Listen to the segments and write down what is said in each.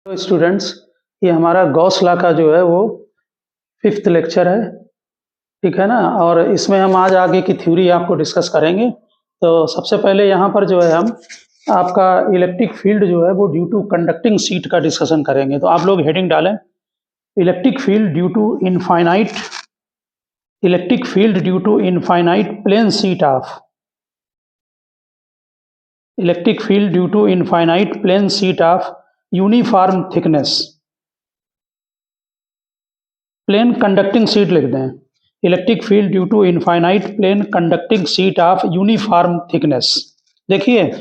तो स्टूडेंट्स, ये हमारा गॉस लॉ का जो है वो 5th लेक्चर है, ठीक है ना। और इसमें हम आज आगे की थ्योरी आपको डिस्कस करेंगे। तो सबसे पहले यहाँ पर जो है हम आपका इलेक्ट्रिक फील्ड जो है वो ड्यू टू कंडक्टिंग शीट का डिस्कशन करेंगे। तो आप लोग हेडिंग डालें, electric field due to infinite plane sheet of electric field due to infinite plane sheet of uniform thickness. Plane conducting sheet लिख दें, electric field due to infinite plane conducting sheet of uniform thickness. देखिए,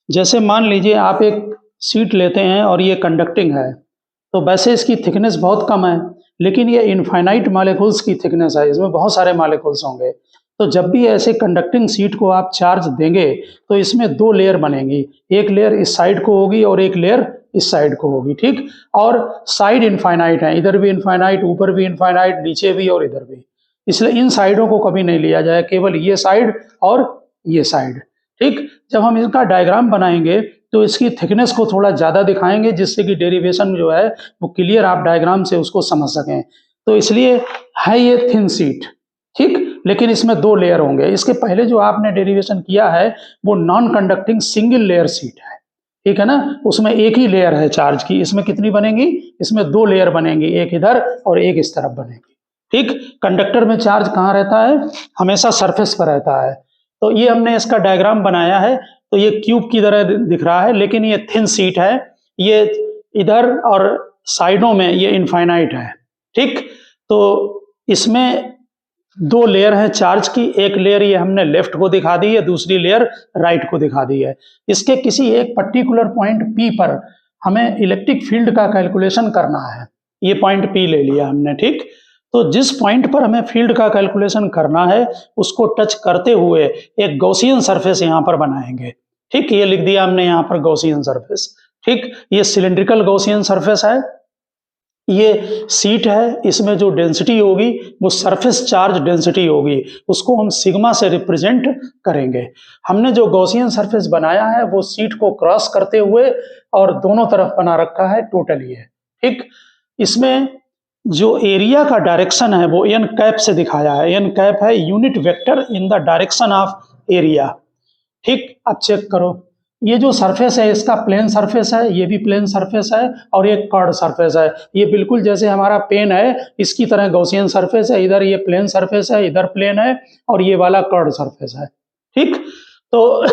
जैसे मान लीजिए आप एक sheet लेते हैं और ये कंडक्टिंग है, तो वैसे इसकी थिकनेस बहुत कम है, लेकिन ये इनफाइनाइट मॉलिक्यूल्स की थिकनेस है, इसमें बहुत सारे मॉलिक्यूल्स होंगे। तो जब भी ऐसे कंडक्टिंग शीट को आप चार्ज देंगे तो इसमें दो लेयर बनेंगी, एक लेयर इस साइड को होगी और एक लेयर इस साइड को होगी, ठीक। और साइड इनफाइनाइट है, इधर भी इनफाइनाइट, ऊपर भी इनफाइनाइट, नीचे भी और इधर भी, इसलिए इन साइडों को कभी नहीं लिया जाए, केवल ये साइड और ये साइड, ठीक। जब हम इसका डायग्राम बनाएंगे तो इसकी थिकनेस को थोड़ा ज़्यादा दिखाएंगे, जिससे कि डेरिवेशन जो है वो क्लियर आप डायग्राम से उसको समझ सकें। तो इसलिए है ये थिन शीट, ठीक, लेकिन इसमें दो लेयर होंगे। इसके पहले जो आपने डेरिवेशन किया है वो non conducting single layer sheet है, ठीक है ना। उसमें एक ही लेयर है चार्ज की, इसमें कितनी बनेंगी, इसमें दो लेयर बनेंगी, एक इधर और एक इस तरफ बनेगी, ठीक। कंडक्टर में चार्ज कहाँ रहता है, हमेशा सरफेस पर रहता है। तो ये हमने इसका डायग्राम बनाया है, तो ये क्यूब की तरह दिख रहा है, लेकिन ये थिन शीट है, ये इधर और साइडों में ये इनफाइनाइट है, ठीक। तो इसमें दो लेयर है चार्ज की, एक लेयर ये हमने लेफ्ट को दिखा दी है, दूसरी लेयर राइट को दिखा दी है। इसके किसी एक पर्टिकुलर पॉइंट P पर हमें इलेक्ट्रिक फील्ड का कैलकुलेशन करना है, ये पॉइंट P ले लिया हमने, ठीक। तो जिस पॉइंट पर हमें फील्ड का कैलकुलेशन करना है उसको टच करते हुए एक गॉसियन सरफेस यहाँ पर बनाएंगे, ठीक। ये लिख दिया हमने यहाँ पर गॉसियन सरफेस, ठीक। ये सिलिंड्रिकल गॉसियन सरफेस है, ये सीट है, इसमें जो डेंसिटी होगी वो सरफेस चार्ज डेंसिटी होगी, उसको हम सिग्मा से रिप्रेजेंट करेंगे। हमने जो गॉसियन सरफेस बनाया है वो सीट को क्रॉस करते हुए और दोनों तरफ बना रखा है टोटल ये, ठीक। इसमें जो एरिया का डायरेक्शन है वो एन कैप से दिखाया है, एन कैप है unit vector in the direction of area, ठीक। अब चेक करो, ये जो सरफेस है इसका प्लेन सरफेस है, ये भी प्लेन सरफेस है और एक कर्ड सरफेस है। ये बिल्कुल जैसे हमारा पेन है इसकी तरह गॉसियन सरफेस है, इधर ये प्लेन सरफेस है, इधर प्लेन है और ये वाला कर्ड सरफेस है, ठीक। तो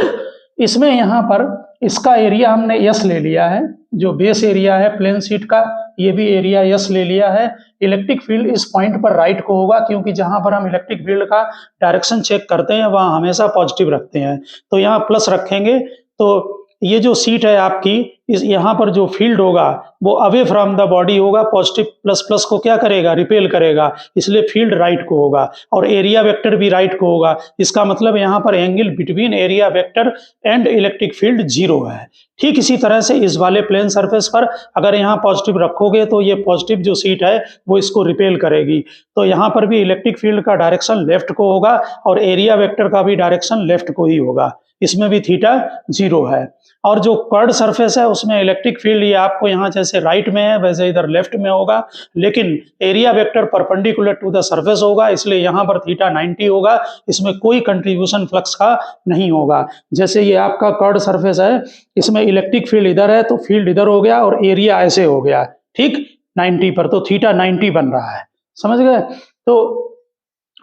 इसमें यहाँ पर इसका एरिया हमने यस ले लिया है, जो बेस एरिया है प्लेन शीट का, ये भी एरिया यस ले लिया है। इलेक्ट्रिक फील्ड इस पॉइंट पर राइट को होगा, क्योंकि जहां पर हम इलेक्ट्रिक फील्ड का डायरेक्शन चेक करते हैं वहां हमेशा पॉजिटिव रखते हैं, तो यहाँ प्लस रखेंगे। तो ये जो सीट है आपकी, इस यहाँ पर जो फील्ड होगा वो अवे फ्रॉम द बॉडी होगा, पॉजिटिव प्लस प्लस को क्या करेगा, रिपेल करेगा, इसलिए फील्ड राइट को होगा और एरिया वेक्टर भी राइट को होगा। इसका मतलब यहाँ पर angle between area vector and electric field 0 है। ठीक इसी तरह से इस वाले प्लेन सरफेस पर अगर यहाँ पॉजिटिव रखोगे तो ये पॉजिटिव जो सीट है वो इसको रिपेल करेगी, तो यहाँ पर भी इलेक्ट्रिक फील्ड का डायरेक्शन लेफ्ट को होगा और एरिया वेक्टर का भी डायरेक्शन लेफ्ट को ही होगा, इसमें भी थीटा 0 है। और जो कर्ड सरफेस है उसमें इलेक्ट्रिक फील्ड ये आपको यहाँ जैसे राइट में है वैसे इधर लेफ्ट में होगा, लेकिन area vector perpendicular to the surface होगा, इसलिए यहाँ पर थीटा 90 होगा, इसमें कोई कंट्रीब्यूशन फ्लक्स का नहीं होगा। जैसे ये आपका कर्ड सरफेस है, इसमें इलेक्ट्रिक फील्ड इधर है तो फील्ड इधर हो गया और एरिया ऐसे हो गया, ठीक, 90 पर, तो थीटा 90 बन रहा है, समझ गए। तो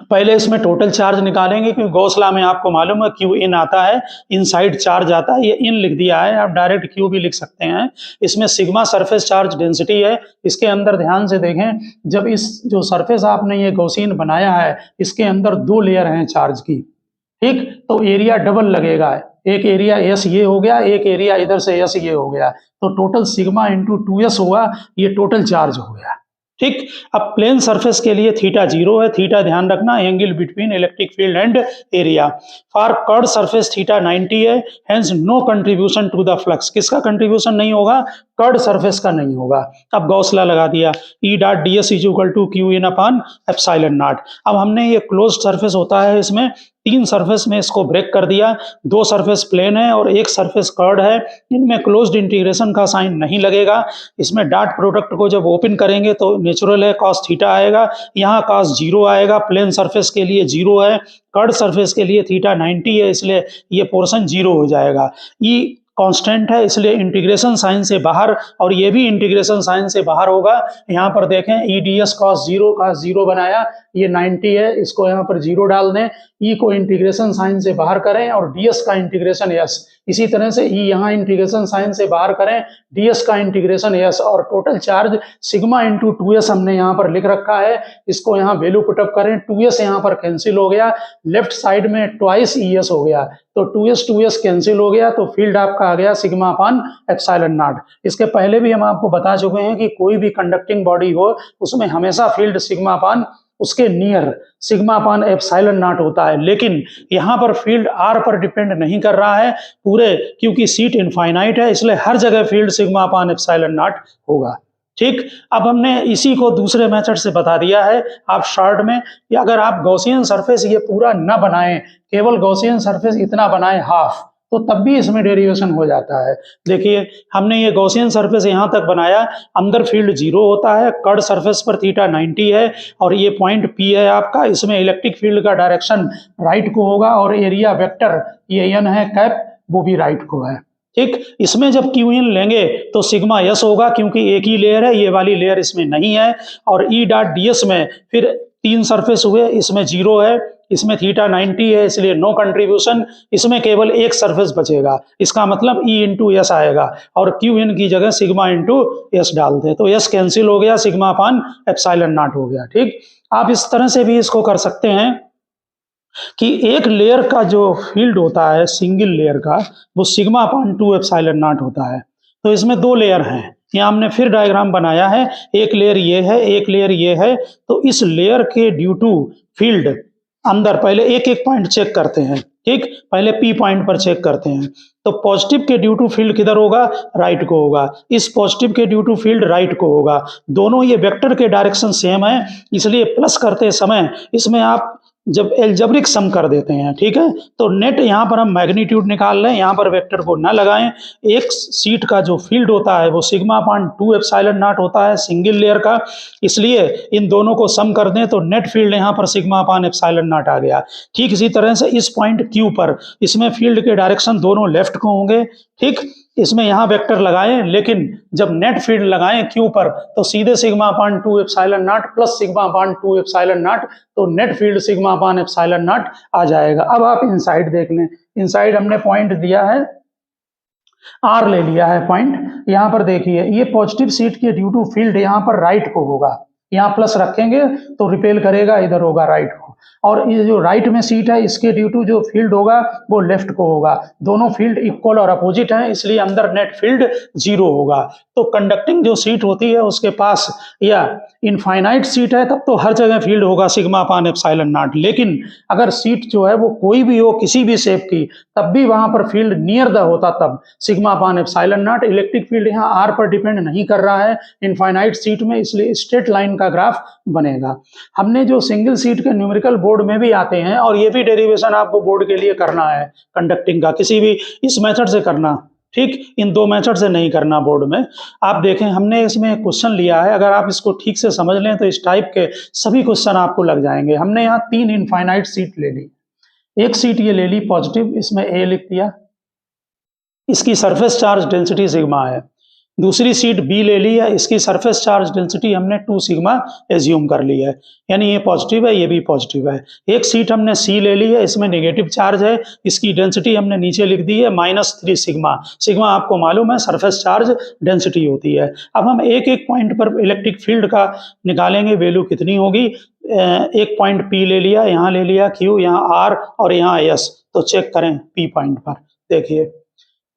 पहले इसमें टोटल चार्ज निकालेंगे, क्योंकि गॉस लॉ में आपको मालूम है क्यू इन आता है, इनसाइड चार्ज आता है, ये इन लिख दिया है, आप डायरेक्ट क्यू भी लिख सकते हैं। इसमें सिग्मा सरफेस चार्ज डेंसिटी है। इसके अंदर ध्यान से देखें, जब इस जो सरफेस आपने ये गॉसियन बनाया है इसके अंदर दो लेयर हैं चार्ज की, ठीक, तो एरिया डबल लगेगा, एक एरिया एस ये हो गया, एक एरिया इधर से एस ये हो गया, तो टोटल सिग्मा इंटू 2s हुआ, ये टोटल चार्ज हो गया, ठीक। अब प्लेन सरफेस के लिए थीटा 0 है, थीटा ध्यान रखना angle between electric field and area. For curved surface theta 90 है, hence no contribution to the flux. किसका कंट्रीब्यूशन नहीं होगा, कर्ड सरफेस का नहीं होगा। अब गॉस लॉ लगा दिया, E dot D S is equal to Q in upon epsilon naught. अब हमने ये क्लोज सरफेस होता है, इसमें 3 सरफेस में इसको ब्रेक कर दिया, 2 सरफेस प्लेन है और 1 सरफेस कर्व्ड है, इनमें क्लोज्ड इंटीग्रेशन का साइन नहीं लगेगा। इसमें डॉट प्रोडक्ट को जब ओपन करेंगे तो नेचुरल है cos थीटा आएगा, यहाँ cos 0 आएगा, प्लेन सरफेस के लिए 0 है, कर्व्ड सरफेस के लिए थीटा 90 है, इसलिए ये पोर्शन 0 हो जाएगा। ई कांस्टेंट है इसलिए इंटीग्रेशन साइन से बाहर, और ये भी इंटीग्रेशन साइन से बाहर होगा। यहाँ पर देखें ई डी एस cos 0 बनाया, ये 90 है, इसको यहाँ पर 0 डाल दें, ई को इंटीग्रेशन साइन से बाहर करें और ds का इंटीग्रेशन s, इसी तरह से ई यहाँ इंटीग्रेशन साइन से बाहर करें, ds का इंटीग्रेशन s, और total charge sigma into 2s हमने यहाँ पर लिख रखा है, इसको यहाँ वैल्यू पुटअप करें, 2s यहाँ पर कैंसिल हो गया, लेफ्ट साइड में ट्वाइस es हो गया, तो 2s कैंसिल हो गया, तो फील्ड आपका आ गया सिग्मा अपान एप्सिलॉन नॉट। इसके पहले भी हम आपको बता चुके हैं कि कोई भी कंडक्टिंग बॉडी हो उसमें हमेशा फील्ड सिग्मा अपान उसके near sigma upon epsilon not होता है, लेकिन यहाँ पर फील्ड r पर डिपेंड नहीं कर रहा है पूरे, क्योंकि सीट इनफाइनाइट है, इसलिए हर जगह field sigma upon epsilon not होगा। ठीक, अब हमने इसी को दूसरे मेथड से बता दिया है। आप शॉर्ट में, या अगर आप गॉसियन सरफेस ये पूरा न बनाएं, केवल गॉसियन सरफेस इतना बनाएं हाफ, तो तब भी इसमें डेरिवेशन हो जाता है। देखिए हमने ये गॉसियन सरफेस यहाँ तक बनाया, अंदर फील्ड 0 होता है, कर्ड सरफेस पर थीटा 90 है और ये पॉइंट P है आपका, इसमें इलेक्ट्रिक फील्ड का डायरेक्शन राइट को होगा और एरिया वेक्टर ये n है कैप, वो भी राइट को है। ठीक, इसमें जब QN लेंगे तो सिग्मा S होगा, क्योंकि एक ही लेयर है, ये वाली लेयर इसमें नहीं है, और E डॉट ds में फिर 3 सरफेस हुए, इसमें 0 है, इसमें थीटा 90 है, इसलिए नो कंट्रीब्यूशन, इसमें केवल एक सरफेस बचेगा, इसका मतलब E इंटू एस आएगा और QN की जगह सिग्मा इंटू एस डाल दें, तो S कैंसिल हो गया, सिग्मा अपान एप्सिलॉन नॉट हो गया। ठीक, आप इस तरह से भी इसको कर सकते हैं कि एक लेयर का जो फील्ड होता है सिंगल लेयर का, वो सिग्मा अपान 2 एप्सिलॉन नॉट होता है। तो इसमें 2 लेयर हैं, यहाँ हमने फिर डायग्राम बनाया है, एक लेयर ये है, एक लेयर ये है, तो इस लेयर के ड्यू टू फील्ड अंदर पहले एक एक पॉइंट चेक करते हैं। ठीक, पहले P पॉइंट पर चेक करते हैं, तो पॉजिटिव के ड्यू टू फील्ड किधर होगा, राइट को होगा, इस पॉजिटिव के ड्यू टू फील्ड राइट को होगा, दोनों ये वेक्टर के डायरेक्शन सेम है, इसलिए प्लस करते समय इसमें आप जब एल्जेब्रिक सम कर देते हैं, ठीक है, तो नेट यहाँ पर हम मैग्नीट्यूड निकाल लें, यहाँ पर वेक्टर को ना लगाएं, एक सीट का जो फील्ड होता है वो सिग्मा अपान 2 एप्सिलॉन नॉट होता है सिंगल लेयर का, इसलिए इन दोनों को सम कर दें तो नेट फील्ड यहाँ पर सिग्मा अपान एप्सिलॉन नॉट आ गया। ठीक इसी तरह से इस पॉइंट Q पर, इसमें फील्ड के डायरेक्शन दोनों लेफ्ट को होंगे। ठीक, इसमें यहाँ वेक्टर लगाएं, लेकिन जब नेट फील्ड लगाएं Q पर तो सीधे sigma upon 2 epsilon naught plus sigma upon 2 epsilon naught, तो net field sigma upon epsilon naught आ जाएगा। अब आप इनसाइड देख लें, इनसाइड हमने पॉइंट दिया है R ले लिया है पॉइंट, यहाँ पर देखिए ये पॉजिटिव सीट के ड्यू टू फील्ड यहाँ पर राइट को होगा, यहाँ प्लस रखेंगे तो रिपेल करेगा, इधर होगा राइट को, और ये जो राइट में सीट है इसके ड्यू टू जो फील्ड होगा वो लेफ्ट को होगा, दोनों फील्ड इक्वल और अपोजिट हैं, इसलिए अंदर नेट फील्ड 0 होगा। तो कंडक्टिंग जो सीट होती है उसके पास, या इनफाइनाइट सीट है तब तो हर जगह फील्ड होगा सिग्मा अपान एप्सिलॉन नॉट, लेकिन अगर सीट जो है वो कोई भी हो किसी भी शेप की, तब भी वहां पर फील्ड नियर द होता, तब sigma upon epsilon not. Electric field यहाँ R पर डिपेंड नहीं कर रहा है इनफाइनाइट सीट में, इसलिए स्ट्रेट लाइन का ग्राफ बनेगा। हमने जो सिंगल सीट के न्यूमेरिकल बोर्ड में भी आते हैं, और ये भी डेरिवेशन आपको बोर्ड के लिए करना है कंडक्टिंग का, किसी भी इस मेथड से करना, ठीक, इन 2 मेथड से नहीं करना बोर्ड में। आप देखें हमने इसमें क्वेश्चन लिया है, अगर आप इसको ठीक से समझ लें तो इस टाइप के सभी क्वेश्चन आपको लग जाएंगे। हमने यहाँ 3 इनफाइनाइट सीट ले ली, एक सीट ये ले ली पॉजिटिव, इसमें A लिख दिया, इसकी सरफेस चार्ज डेंसिटी सिग्मा है। दूसरी सीट B ले ली है, इसकी सरफेस चार्ज डेंसिटी हमने 2 सिग्मा एज्यूम कर ली है, यानी ये पॉजिटिव है ये भी पॉजिटिव है। एक सीट हमने C ले ली है, इसमें नेगेटिव चार्ज है, इसकी डेंसिटी हमने नीचे लिख दी है -3 सिग्मा। सिग्मा आपको मालूम है सरफेस चार्ज डेंसिटी होती है। अब हम एक एक पॉइंट पर इलेक्ट्रिक फील्ड का निकालेंगे, वैल्यू कितनी होगी। एक पॉइंट P ले लिया, यहाँ ले लिया Q, यहाँ R और यहाँ S, तो चेक करें P पॉइंट पर। देखिए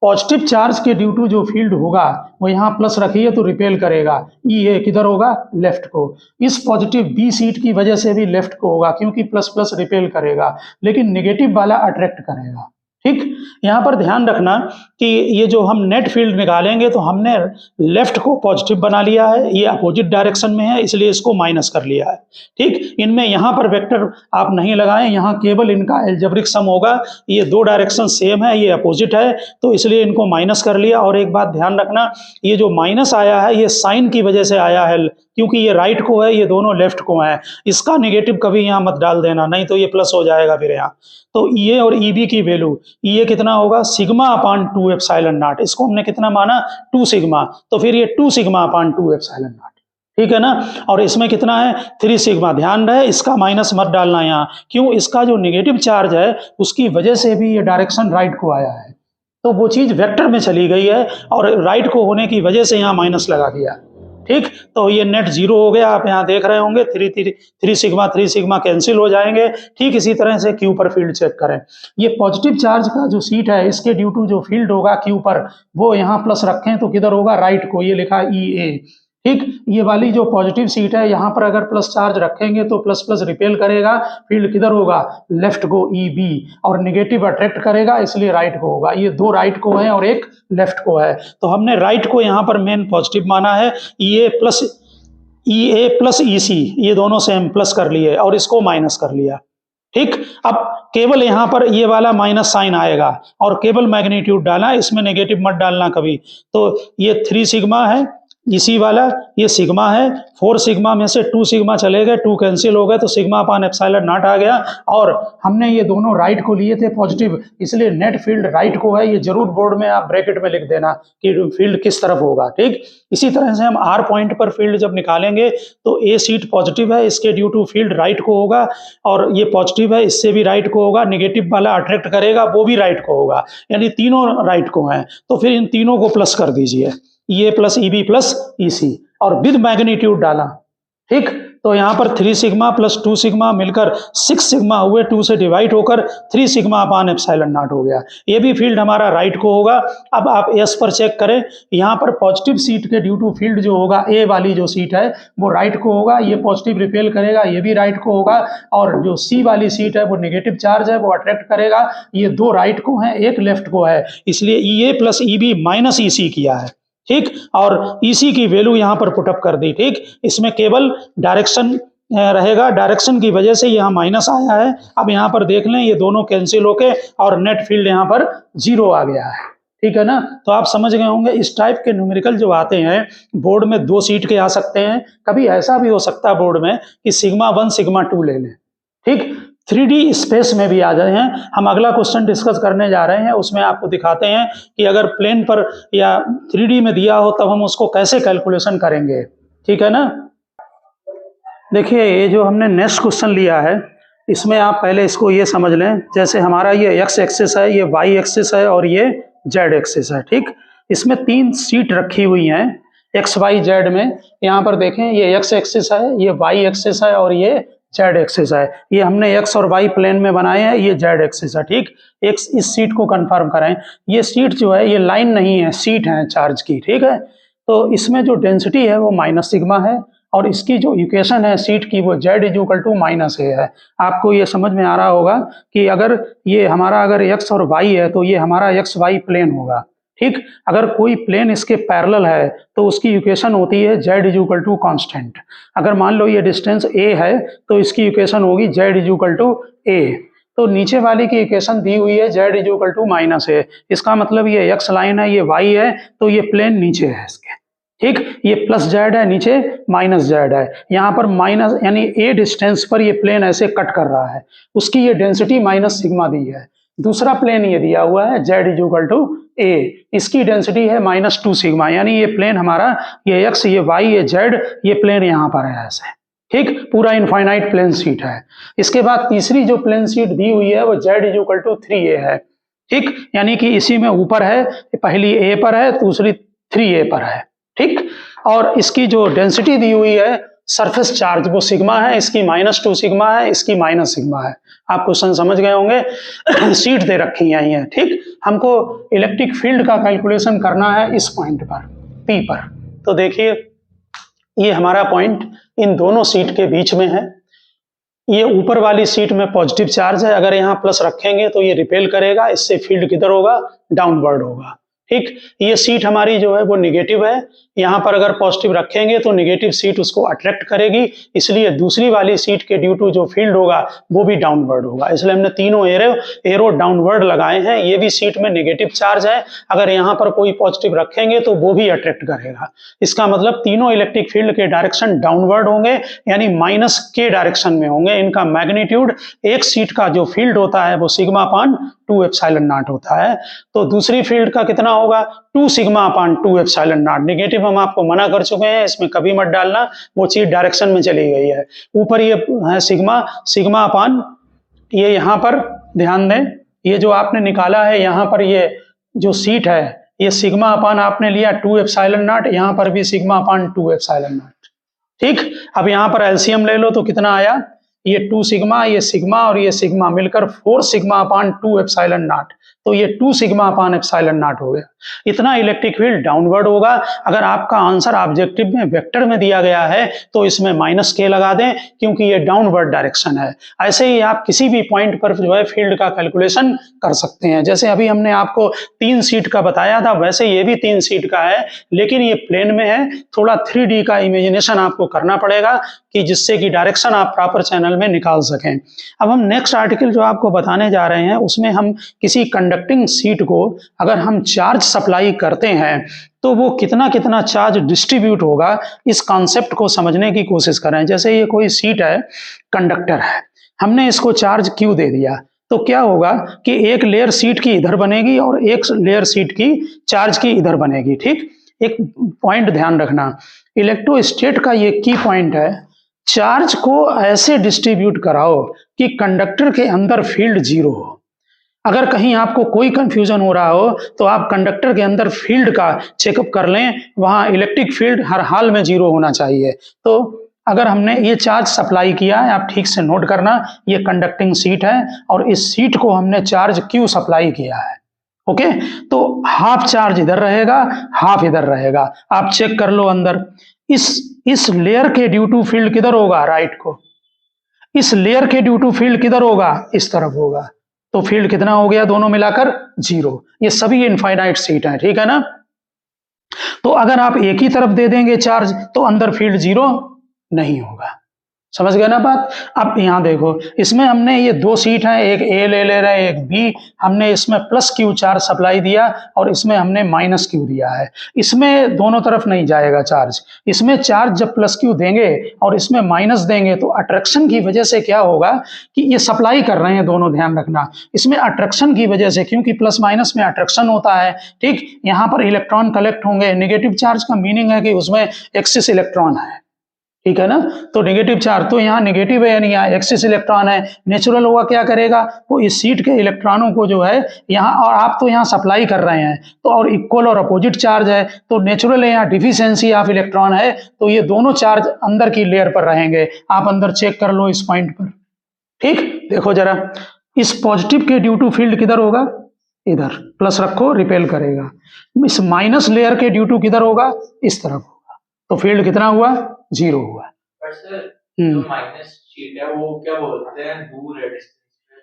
पॉजिटिव चार्ज के ड्यू टू जो फील्ड होगा वो यहाँ प्लस रखिए तो रिपेल करेगा, E किधर होगा, लेफ्ट को। इस पॉजिटिव B सीट की वजह से भी लेफ्ट को होगा, क्योंकि प्लस प्लस रिपेल करेगा, लेकिन नेगेटिव वाला अट्रैक्ट करेगा। ठीक, यहाँ पर ध्यान रखना कि ये जो हम नेट फील्ड निकालेंगे तो हमने लेफ्ट को पॉजिटिव बना लिया है, ये अपोजिट डायरेक्शन में है इसलिए इसको माइनस कर लिया है। ठीक, इनमें यहाँ पर वेक्टर आप नहीं लगाएं, यहाँ केवल इनका अलजेब्रिक सम होगा, ये दो डायरेक्शन सेम है, ये अपोजिट है तो इसलिए इनको माइनस कर लिया। और एक बात ध्यान रखना, ये जो माइनस आया है ये साइन की वजह से आया है, क्योंकि ये राइट को है, ये दोनों लेफ्ट को है, इसका नेगेटिव कभी यहाँ मत डाल देना, नहीं तो ये प्लस हो जाएगा फिर यहाँ। तो ये और ईबी की वैल्यू, ये कितना होगा सिग्मा अपान 2 एप्सिलॉन नॉट, इसको हमने कितना माना 2 सिग्मा, तो फिर ये 2 सिग्मा अपान 2 एप्सिलॉन नॉट, ठीक है ना। और इसमें कितना है 3 सिग्मा, ध्यान रहे इसका माइनस मत डालना यहाँ, क्यों, इसका जो नेगेटिव चार्ज है उसकी वजह से भी ये डायरेक्शन राइट को आया है, तो वो चीज वेक्टर में चली गई है और राइट को होने की वजह से यहाँ माइनस लगा दिया। ठीक, तो ये नेट जीरो हो गया, आप यहाँ देख रहे होंगे 3 सिग्मा कैंसिल हो जाएंगे। ठीक इसी तरह से क्यू पर फील्ड चेक करें, ये पॉजिटिव चार्ज का जो सीट है इसके ड्यू टू जो फील्ड होगा क्यू पर वो यहाँ प्लस रखें तो किधर होगा राइट को, ये लिखा ई ए। ठीक, ये वाली जो पॉजिटिव सीट है यहाँ पर अगर प्लस चार्ज रखेंगे तो प्लस प्लस रिपेल करेगा, फील्ड किधर होगा लेफ्ट को ई बी, और नेगेटिव अट्रैक्ट करेगा इसलिए राइट को होगा, ये दो राइट को है और एक लेफ्ट को है, तो हमने राइट को यहाँ पर मेन पॉजिटिव माना है, ई ए प्लस ई सी ये दोनों सेम प्लस कर लिए और इसको माइनस कर लिया। ठीक, अब केवल यहाँ पर ये वाला माइनस साइन आएगा और केवल मैग्नीट्यूड डाला, इसमें नेगेटिव मत डालना कभी। तो ये 3 सिग्मा है, इसी वाला ये सिग्मा है, 4 सिग्मा में से 2 सिग्मा चले गए, 2 कैंसिल हो गए तो सिग्मा अपान एप्सिलॉन नॉट आ गया। और हमने ये दोनों राइट को लिए थे पॉजिटिव, इसलिए नेट फील्ड राइट को है, ये जरूर बोर्ड में आप ब्रैकेट में लिख देना कि फील्ड किस तरफ होगा। ठीक, इसी तरह से हम आर पॉइंट पर फील्ड जब निकालेंगे तो ए सीट पॉजिटिव है, इसके ड्यू टू फील्ड राइट को होगा, और ये पॉजिटिव है इससे भी राइट को होगा, नेगेटिव वाला अट्रैक्ट करेगा वो भी राइट को होगा, यानी तीनों राइट को हैं, तो फिर इन तीनों को प्लस कर दीजिए, ये प्लस ई बी प्लस ई सी, और विद मैग्नीट्यूड डाला। ठीक, तो यहाँ पर 3 सिग्मा प्लस 2 सिग्मा मिलकर 6 सिग्मा हुए, 2 से डिवाइड होकर 3 सिग्मा अपान एप्सिलॉन नॉट हो गया, ये भी फील्ड हमारा राइट को होगा। अब आप एस पर चेक करें, यहाँ पर पॉजिटिव सीट के ड्यू टू फील्ड जो होगा ए वाली जो सीट है वो राइट को होगा, ये पॉजिटिव रिपेल करेगा, ये भी राइट को होगा, और जो सी वाली सीट है वो नेगेटिव चार्ज है वो अट्रैक्ट करेगा, ये दो राइट को है एक लेफ्ट को है, इसलिए ई ए प्लस ई बी माइनस ई सी किया है। ठीक, और इसी की वैल्यू यहाँ पर पुटअप कर दी। ठीक, इसमें केवल डायरेक्शन रहेगा, डायरेक्शन की वजह से यहाँ माइनस आया है। अब यहाँ पर देख लें ये दोनों कैंसिल होके और नेट फील्ड यहाँ पर 0 आ गया है। ठीक है ना, तो आप समझ गए होंगे इस टाइप के न्यूमेरिकल जो आते हैं बोर्ड में 2 सीट के आ सकते हैं, कभी ऐसा भी हो सकता है बोर्ड में कि सिग्मा 1 सिग्मा 2 ले लें। ठीक, 3D स्पेस में भी आ जाए हैं। हम अगला क्वेश्चन डिस्कस करने जा रहे हैं, उसमें आपको दिखाते हैं कि अगर प्लेन पर या 3D में दिया हो तब हम उसको कैसे कैलकुलेशन करेंगे। ठीक है ना, देखिए ये जो हमने नेक्स्ट क्वेश्चन लिया है इसमें आप पहले इसको ये समझ लें, जैसे हमारा ये एक्स एक्सिस है, ये वाई एक्सिस है और ये जेड एक्सिस है। ठीक, इसमें 3 सीट रखी हुई हैं एक्स वाई जेड में। यहाँ पर देखें ये एक्स एक्सिस है, ये वाई एक्सिस है और ये जेड एक्सिस है, ये हमने एक्स और वाई प्लेन में बनाए हैं, ये जेड एक्सिस है। ठीक, एक इस सीट को कंफर्म करें, ये सीट जो है ये लाइन नहीं है, सीट है चार्ज की। ठीक है, तो इसमें जो डेंसिटी है वो माइनस सिग्मा है और इसकी जो इक्वेशन है सीट की वो z इक्वल टू माइनस ए है। आपको ये समझ में आ रहा होगा कि अगर ये हमारा अगर x और y है तो ये हमारा एक्स वाई प्लेन होगा। ठीक, अगर कोई प्लेन इसके पैरेलल है तो उसकी इक्वेशन होती है z इक्वल टू कॉन्स्टेंट। अगर मान लो ये डिस्टेंस a है तो इसकी इक्वेशन होगी z इक्वल टू a। तो नीचे वाली की इक्वेशन दी हुई है z इक्वल टू माइनस ए, इसका मतलब ये x लाइन है, ये y है, तो ये प्लेन नीचे है इसके। ठीक, ये प्लस जेड है, नीचे माइनस जेड है, यहाँ पर माइनस यानी ए डिस्टेंस पर ये प्लेन ऐसे कट कर रहा है, उसकी ये डेंसिटी माइनस सिग्मा दी है। दूसरा प्लेन ये दिया हुआ है जेड इक्वल टू ए, इसकी डेंसिटी है -2 सिग्मा, यानी ये प्लेन हमारा ये एक्स ये वाई ये जेड ये प्लेन यहाँ पर है ऐसे। ठीक, पूरा इनफाइनाइट प्लेन सीट है। इसके बाद तीसरी जो प्लेन सीट दी हुई है वो जेड इक्वल टू 3a है। ठीक, यानी कि इसी में ऊपर है, पहली ए पर है, दूसरी 3a पर है। ठीक, और इसकी जो डेंसिटी दी हुई है सरफेस चार्ज वो सिग्मा है, इसकी -2 सिग्मा है, इसकी माइनस सिग्मा है। आप क्वेश्चन समझ गए होंगे, सीट दे रखी है। ठीक, हमको इलेक्ट्रिक फील्ड का कैलकुलेशन करना है इस पॉइंट पर P पर। तो देखिए ये हमारा पॉइंट इन दोनों सीट के बीच में है, ये ऊपर वाली सीट में पॉजिटिव चार्ज है, अगर यहाँ प्लस रखेंगे तो ये रिपेल करेगा, इससे फील्ड किधर होगा, डाउनवर्ड होगा। ठीक, ये सीट हमारी जो है वो निगेटिव है, यहाँ पर अगर पॉजिटिव रखेंगे तो निगेटिव सीट उसको अट्रैक्ट करेगी, इसलिए दूसरी वाली सीट के ड्यू टू जो फील्ड होगा वो भी डाउनवर्ड होगा। इसलिए हमने तीनों एरो डाउनवर्ड लगाए हैं। ये भी सीट में निगेटिव चार्ज है, अगर यहाँ पर कोई पॉजिटिव रखेंगे तो वो भी अट्रैक्ट करेगा। इसका मतलब तीनों इलेक्ट्रिक फील्ड के डायरेक्शन डाउनवर्ड होंगे, यानी माइनस के डायरेक्शन में होंगे। इनका मैग्नीट्यूड, एक सीट का जो फील्ड होता है वो सिग्मा अपान 2 एप्सिलॉन नॉट होता है, तो दूसरी फील्ड का कितना होगा, 2 sigma upon 2 epsilon not. Negative हम आपको मना कर चुके हैं, इसमें कभी मत डालना, वो चीज डायरेक्शन में चली गई है। ऊपर ये है सिग्मा अपान, ये यहाँ पर ध्यान दें, ये जो आपने निकाला है यहाँ पर ये जो सीट है ये सिग्मा अपान आपने लिया 2 एप्सिलॉन नॉट, यहाँ पर भी सिग्मा अपान 2 एप्सिलॉन नॉट। ठीक, अब यहाँ पर एलसीएम ले लो तो कितना आया, ये 2 सिग्मा, ये सिग्मा और ये सिग्मा मिलकर 4 सिग्मा अपान 2 एप्सिलॉन नॉट, तो ये 2 सिग्मा अपान एप्सिलॉन नॉट हो गया। इतना इलेक्ट्रिक फील्ड डाउनवर्ड होगा। अगर आपका आंसर ऑब्जेक्टिव में वेक्टर में दिया गया है तो इसमें माइनस के लगा दें, क्योंकि ये डाउनवर्ड डायरेक्शन है। ऐसे ही आप किसी भी पॉइंट पर जो है फील्ड का कैलकुलेशन कर सकते हैं। जैसे अभी हमने आपको 3 सीट का बताया था, वैसे ये भी 3 सीट का है, लेकिन ये प्लेन में है, थोड़ा 3D का इमेजिनेशन आपको करना पड़ेगा कि जिससे कि डायरेक्शन आप प्रॉपर चैनल में निकाल सकें। अब हम नेक्स्ट आर्टिकल जो आपको बताने जा रहे हैं उसमें हम किसी कंडक्टिंग सीट को अगर हम चार्ज सप्लाई करते हैं तो वो कितना कितना चार्ज डिस्ट्रीब्यूट होगा, इस कॉन्सेप्ट को समझने की कोशिश करें। जैसे ये कोई सीट है, कंडक्टर है, हमने इसको चार्ज Q दे दिया, तो क्या होगा कि एक लेयर सीट की इधर बनेगी और एक लेयर सीट की चार्ज की इधर बनेगी। ठीक, एक पॉइंट ध्यान रखना, इलेक्ट्रोस्टैट का ये की पॉइंट है, चार्ज को ऐसे डिस्ट्रीब्यूट कराओ कि कंडक्टर के अंदर फील्ड 0 हो। अगर कहीं आपको कोई कंफ्यूजन हो रहा हो तो आप कंडक्टर के अंदर फील्ड का चेकअप कर लें, वहां इलेक्ट्रिक फील्ड हर हाल में 0 होना चाहिए। तो अगर हमने ये चार्ज सप्लाई किया है, आप ठीक से नोट करना, ये कंडक्टिंग सीट है और इस सीट को हमने चार्ज Q सप्लाई किया है। ओके, तो हाफ चार्ज इधर रहेगा, हाफ इधर रहेगा। आप चेक कर लो अंदर, इस लेयर के ड्यू टू फील्ड किधर होगा, राइट को, इस लेयर के ड्यू टू फील्ड किधर होगा, इस तरफ होगा, तो फील्ड कितना हो गया, दोनों मिलाकर 0। ये सभी इनफाइनाइट सीट है, ठीक है ना। तो अगर आप एक ही तरफ दे देंगे चार्ज तो अंदर फील्ड 0 नहीं होगा। समझ गए ना बात। अब यहाँ देखो, इसमें हमने ये 2 सीट हैं, एक ए ले रहे हैं, एक बी, हमने इसमें प्लस Q चार्ज सप्लाई दिया और इसमें हमने माइनस Q दिया है। इसमें दोनों तरफ नहीं जाएगा चार्ज, इसमें चार्ज जब प्लस Q देंगे और इसमें माइनस देंगे तो अट्रैक्शन की वजह से क्या होगा कि ये सप्लाई कर रहे हैं दोनों, ध्यान रखना, इसमें अट्रैक्शन की वजह से, क्योंकि प्लस माइनस में अट्रैक्शन होता है, ठीक, यहाँ पर इलेक्ट्रॉन कलेक्ट होंगे। नेगेटिव चार्ज का मीनिंग है कि उसमें एक्सिस इलेक्ट्रॉन है, ठीक है ना। तो नेगेटिव चार्ज तो यहाँ नेगेटिव है, यानी यहाँ एक्सिस इलेक्ट्रॉन है। नेचुरल होगा क्या करेगा, वो इस सीट के इलेक्ट्रॉनों को जो है यहाँ, और आप तो यहाँ सप्लाई कर रहे हैं तो, और इक्वल और अपोजिट चार्ज है, तो नेचुरल है यहाँ डिफिशियंसी ऑफ इलेक्ट्रॉन है, तो ये दोनों चार्ज अंदर की लेयर पर रहेंगे। आप अंदर चेक कर लो इस पॉइंट पर। ठीक, देखो जरा, इस पॉजिटिव के ड्यू टू फील्ड किधर होगा, इधर, प्लस रखो रिपेल करेगा। इस माइनस लेयर के ड्यू टू किधर होगा, इस तरफ होगा, तो फील्ड कितना हुआ, 0 हुआ। जो माइनस शीट है वो क्या बोलते हैं, दूर है,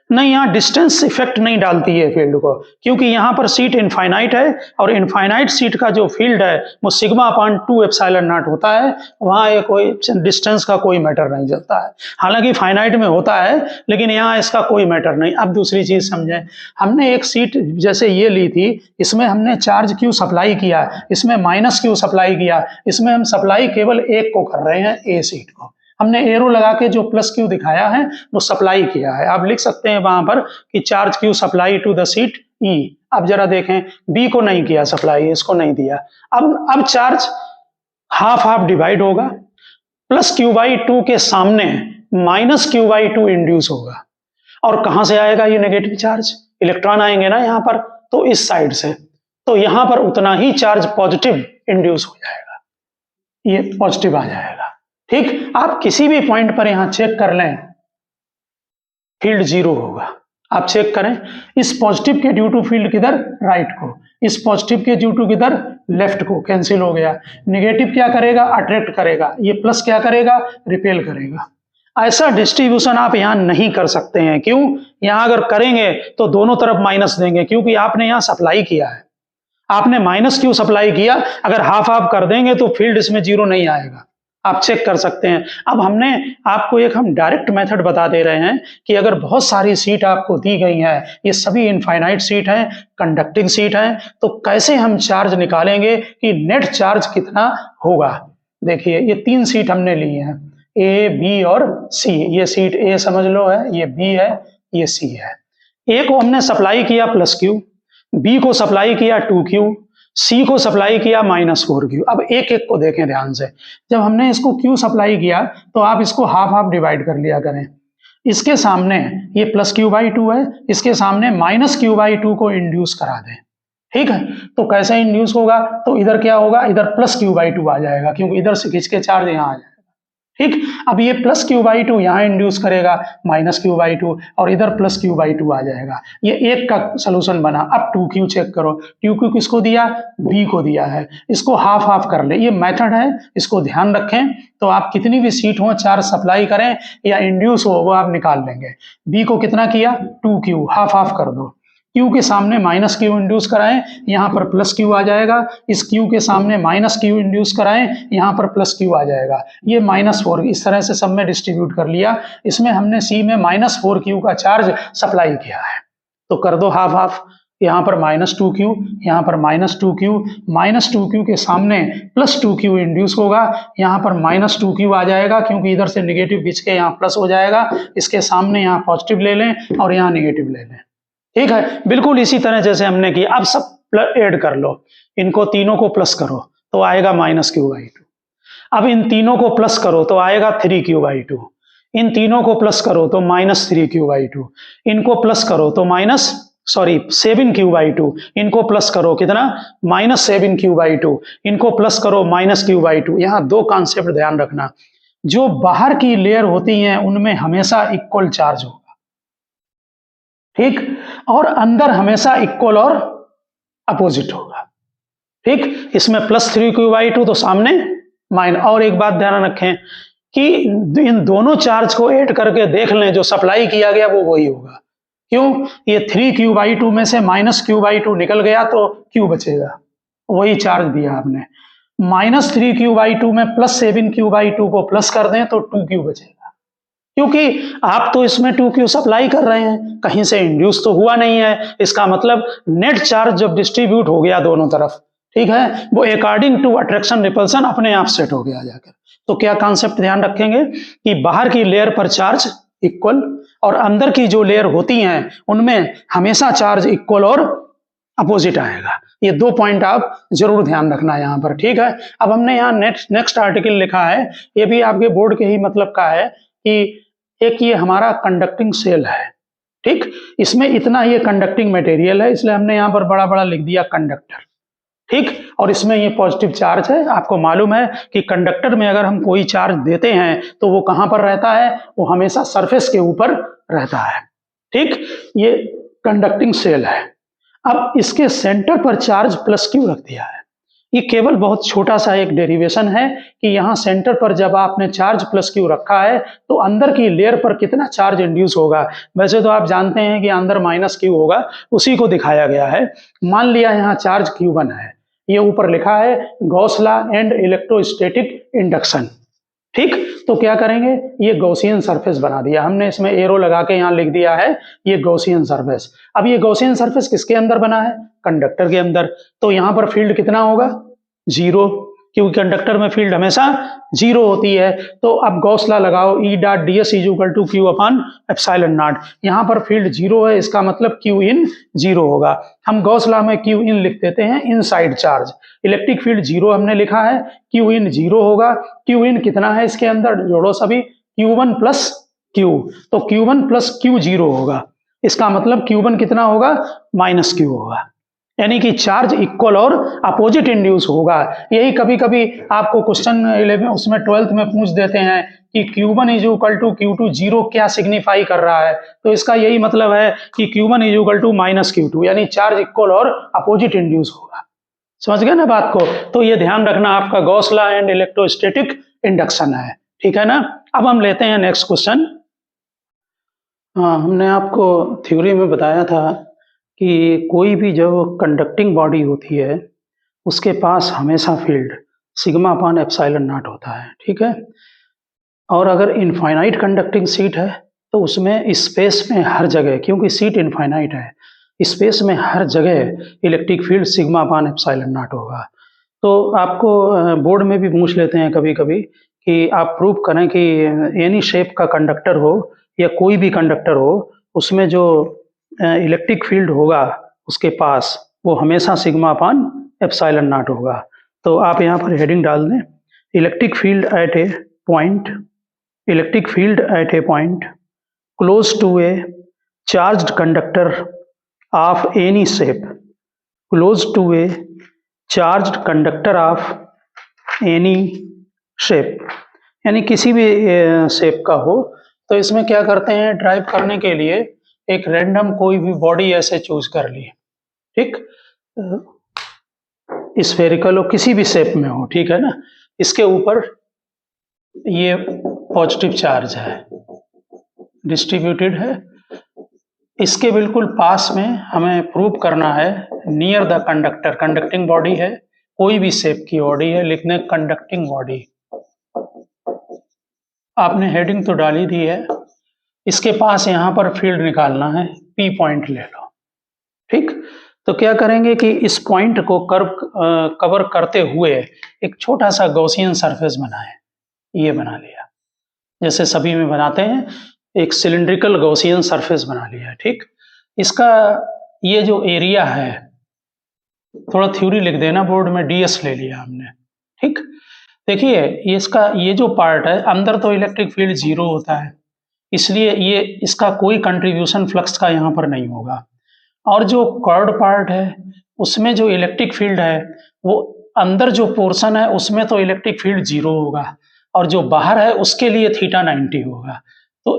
नहीं, यहाँ डिस्टेंस इफेक्ट नहीं डालती है फील्ड को, क्योंकि यहाँ पर सीट इनफाइनाइट है और इनफाइनाइट सीट का जो फील्ड है वो सिग्मा अपान 2 एप्सिलॉन नॉट होता है, वहाँ ये कोई डिस्टेंस का कोई मैटर नहीं चलता है। हालांकि फाइनाइट में होता है लेकिन यहाँ इसका कोई मैटर नहीं। अब दूसरी चीज समझें, हमने एक सीट जैसे ये ली थी, इसमें हमने चार्ज Q सप्लाई किया, इसमें माइनस Q सप्लाई किया, इसमें हम सप्लाई केवल एक को कर रहे हैं, ए सीट को। हमने एरो लगा के जो प्लस Q दिखाया है वो सप्लाई किया है। आप लिख सकते हैं वहां पर कि charge Q supply to the sheet E। अब जरा देखें, बी को नहीं किया सप्लाई, इसको नहीं दिया। अब चार्ज हाफ हाफ डिवाइड होगा, प्लस Q/2 के सामने माइनस Q/2 इंड्यूस होगा। और कहां से आएगा ये नेगेटिव चार्ज, इलेक्ट्रॉन आएंगे ना यहाँ पर, तो इस साइड से, तो यहां पर उतना ही चार्ज पॉजिटिव इंड्यूस हो जाएगा, ये पॉजिटिव आ जाएगा। ठीक, आप किसी भी पॉइंट पर यहां चेक कर लें, फील्ड 0 होगा। आप चेक करें, इस पॉजिटिव के ड्यू टू फील्ड किधर, राइट को, इस पॉजिटिव के ड्यू टू किधर, लेफ्ट को, कैंसिल हो गया। नेगेटिव क्या करेगा, अट्रैक्ट करेगा, ये प्लस क्या करेगा, रिपेल करेगा। ऐसा डिस्ट्रीब्यूशन आप यहाँ नहीं कर सकते हैं। क्यों? यहाँ अगर करेंगे तो दोनों तरफ माइनस देंगे, क्योंकि आपने यहाँ सप्लाई किया है। आपने माइनस क्यों सप्लाई किया? अगर हाफ हाफ कर देंगे तो फील्ड इसमें जीरो नहीं आएगा, आप चेक कर सकते हैं। अब हमने आपको एक हम डायरेक्ट मेथड बता दे रहे हैं कि अगर बहुत सारी सीट आपको दी गई है, ये सभी इनफाइनाइट सीट हैं, कंडक्टिंग सीट हैं, तो कैसे हम चार्ज निकालेंगे कि नेट चार्ज कितना होगा। देखिए ये 3 सीट हमने ली हैं, ए, बी और सी। ये सीट ए समझ लो है, ये बी है, ये सी है। ए को हमने सप्लाई किया +Q, बी को सप्लाई किया 2Q, सी को सप्लाई किया -4Q। अब एक एक को देखें ध्यान से। जब हमने इसको Q सप्लाई किया तो आप इसको हाफ हाफ डिवाइड कर लिया करें। इसके सामने ये +Q/2 है, इसके सामने -Q/2 को इंड्यूस करा दें। ठीक है, तो कैसे इंड्यूस होगा? तो इधर क्या होगा, इधर +Q/2 आ जाएगा, क्योंकि इधर से खींच के चार्ज यहाँ आ जाएगा। ठीक, अब ये +Q/2 यहाँ इंड्यूस करेगा -Q/2 और इधर +Q/2 आ जाएगा। ये एक का सोल्यूशन बना। अब 2Q चेक करो, 2Q किसको दिया? बी को दिया है। इसको हाफ हाफ कर ले, ये मेथड है, इसको ध्यान रखें। तो आप कितनी भी सीट हो, चार्ज सप्लाई करें या इंड्यूस हो, वो आप निकाल लेंगे। बी को कितना किया? 2Q, हाफ हाफ कर दो। Q के सामने -Q इंड्यूस कराएं, यहाँ पर +Q आ जाएगा। इस Q के सामने -Q इंड्यूस कराएं, यहाँ पर +Q आ जाएगा। ये -4 इस तरह से सब में डिस्ट्रीब्यूट कर लिया। इसमें हमने C में -4Q का चार्ज सप्लाई किया है, तो कर दो हाफ हाफ। यहाँ पर -2Q, यहाँ पर -2Q, -2Q के सामने +2Q इंड्यूस होगा, यहाँ पर -2Q आ जाएगा, क्योंकि इधर से नेगेटिव खींच के यहाँ प्लस हो जाएगा। इसके सामने यहाँ पॉजिटिव ले लें और यहाँ नेगेटिव ले लें। ठीक है, बिल्कुल इसी तरह जैसे हमने किया। अब सब ऐड कर लो, इनको तीनों को प्लस करो तो आएगा -Q/2। अब इन तीनों को प्लस करो तो आएगा 3Q/2। इन तीनों को प्लस करो तो -3Q/2। इनको प्लस करो तो 7Q/2। इनको प्लस करो कितना? -7Q/2। इनको प्लस करो -Q/2। यहाँ 2 कॉन्सेप्ट ध्यान रखना, जो बाहर की लेयर होती हैं उनमें हमेशा इक्वल चार्ज होगा, ठीक, और अंदर हमेशा इक्वल और अपोजिट होगा। ठीक, इसमें +3Q/2 तो सामने माइनस। और एक बात ध्यान रखें कि इन दोनों चार्ज को ऐड करके देख लें, जो सप्लाई किया गया वो वही होगा। क्यों? ये 3Q/2 में से -Q/2 निकल गया तो Q बचेगा, वही चार्ज दिया आपने। -3Q/2 में +7Q/2 को प्लस कर दें तो 2Q बचेगा, क्योंकि आप तो इसमें 2Q सप्लाई कर रहे हैं, कहीं से इंड्यूस तो हुआ नहीं है। इसका मतलब नेट चार्ज जब डिस्ट्रीब्यूट हो गया दोनों तरफ, ठीक है, वो अकॉर्डिंग टू अट्रैक्शन रिपल्सन अपने आप सेट हो गया जाकर। तो क्या कॉन्सेप्ट ध्यान रखेंगे कि बाहर की लेयर पर चार्ज इक्वल और अंदर की जो लेयर होती हैं उनमें हमेशा चार्ज इक्वल और अपोजिट आएगा। ये 2 पॉइंट आप जरूर ध्यान रखना यहाँ पर। ठीक है, अब हमने यहाँ नेक्स्ट आर्टिकल लिखा है, ये भी आपके बोर्ड के ही मतलब का है कि एक ये हमारा कंडक्टिंग सेल है। ठीक, इसमें इतना ये कंडक्टिंग मटेरियल है, इसलिए हमने यहाँ पर बड़ा बड़ा लिख दिया कंडक्टर। ठीक, और इसमें ये पॉजिटिव चार्ज है। आपको मालूम है कि कंडक्टर में अगर हम कोई चार्ज देते हैं तो वो कहाँ पर रहता है? वो हमेशा सरफेस के ऊपर रहता है। ठीक, ये कंडक्टिंग सेल है। अब इसके सेंटर पर चार्ज +Q रख दिया है। ये केवल बहुत छोटा सा एक डेरिवेशन है कि यहाँ सेंटर पर जब आपने चार्ज +Q रखा है तो अंदर की लेयर पर कितना चार्ज इंड्यूस होगा। वैसे तो आप जानते हैं कि अंदर -Q होगा, उसी को दिखाया गया है। मान लिया यहाँ चार्ज Q1 है, ये ऊपर लिखा है Gauss law and electrostatic induction. ठीक, तो क्या करेंगे? ये गॉसियन सरफेस बना दिया हमने, इसमें एरो लगा के यहाँ लिख दिया है ये गॉसियन सरफेस। अब ये गॉसियन सरफेस किसके अंदर बना है? कंडक्टर के अंदर। तो यहाँ पर फील्ड कितना होगा? 0, क्योंकि कंडक्टर में फील्ड हमेशा 0 होती है। तो अब गॉस लॉ लगाओ, E.ds = Q/ε0। यहाँ पर फील्ड 0 है, इसका मतलब Q in 0 होगा। हम गॉस लॉ में Q in लिख देते हैं इनसाइड चार्ज। इलेक्ट्रिक फील्ड 0 हमने लिखा है, Q in 0 होगा। Q in कितना है इसके अंदर? जोड़ो सभी, Q1 + Q, तो Q1 + Q 0 होगा। इसका मतलब Q1 कितना होगा? -Q होगा, यानी कि चार्ज इक्वल और अपोजिट इंड्यूस होगा। यही कभी कभी आपको क्वेश्चन 11 उसमें 12th में पूछ देते हैं कि Q1 = Q2 0 क्या सिग्निफाई कर रहा है। तो इसका यही मतलब है कि Q1 = -Q2, यानी चार्ज इक्वल और अपोजिट इंड्यूस होगा। समझ गए ना बात को? तो ये ध्यान रखना, आपका Gauss law and electrostatic induction है। ठीक है ना। अब हम लेते हैं नेक्स्ट क्वेश्चन। हाँ, हमने आपको थ्योरी में बताया था कि कोई भी जो कंडक्टिंग बॉडी होती है उसके पास हमेशा field sigma upon epsilon not होता है, ठीक है। और अगर इनफाइनाइट कंडक्टिंग सीट है तो उसमें स्पेस में हर जगह, क्योंकि सीट इनफाइनाइट है, स्पेस में हर जगह electric field sigma upon epsilon not होगा। तो आपको बोर्ड में भी पूछ लेते हैं कभी कभी कि आप प्रूव करें कि एनी शेप का कंडक्टर हो या कोई भी कंडक्टर हो, उसमें जो इलेक्ट्रिक फील्ड होगा उसके पास वो हमेशा सिग्मा अपान एप्सिलॉन नॉट होगा। तो आप यहाँ पर हेडिंग डाल दें, electric field eight A point, electric field at a point close to a charged conductor of any shape, close to a charged conductor of any shape, यानी किसी भी शेप का हो। तो इसमें क्या करते हैं, ड्राइव करने के लिए एक रैंडम कोई भी बॉडी ऐसे चूज कर ली, ठीक, स्फेरिकल हो, किसी भी शेप में हो, ठीक है ना। इसके ऊपर ये पॉजिटिव चार्ज है, डिस्ट्रीब्यूटेड है। इसके बिल्कुल पास में हमें प्रूव करना है near the conductor, conducting body है, कोई भी शेप की बॉडी है, लिखने कंडक्टिंग बॉडी। आपने हेडिंग तो डाली दी है, इसके पास यहाँ पर फील्ड निकालना है, पी पॉइंट ले लो, ठीक। तो क्या करेंगे कि इस पॉइंट को कवर करते हुए एक छोटा सा गॉसियन सरफेस बनाए, ये बना लिया, जैसे सभी में बनाते हैं, एक सिलिंड्रिकल गॉसियन सरफेस बना लिया, ठीक। इसका ये जो एरिया है, थोड़ा थ्योरी लिख देना बोर्ड में, डीएस ले लिया हमने, ठीक। देखिए इसका ये जो पार्ट है, अंदर तो इलेक्ट्रिक फील्ड जीरो होता है, इसलिए ये इसका कोई कंट्रीब्यूशन फ्लक्स का यहाँ पर नहीं होगा। और जो कर्व्ड पार्ट है उसमें जो इलेक्ट्रिक फील्ड है वो अंदर जो पोर्शन है उसमें तो इलेक्ट्रिक फील्ड जीरो होगा, और जो बाहर है उसके लिए थीटा 90 होगा। तो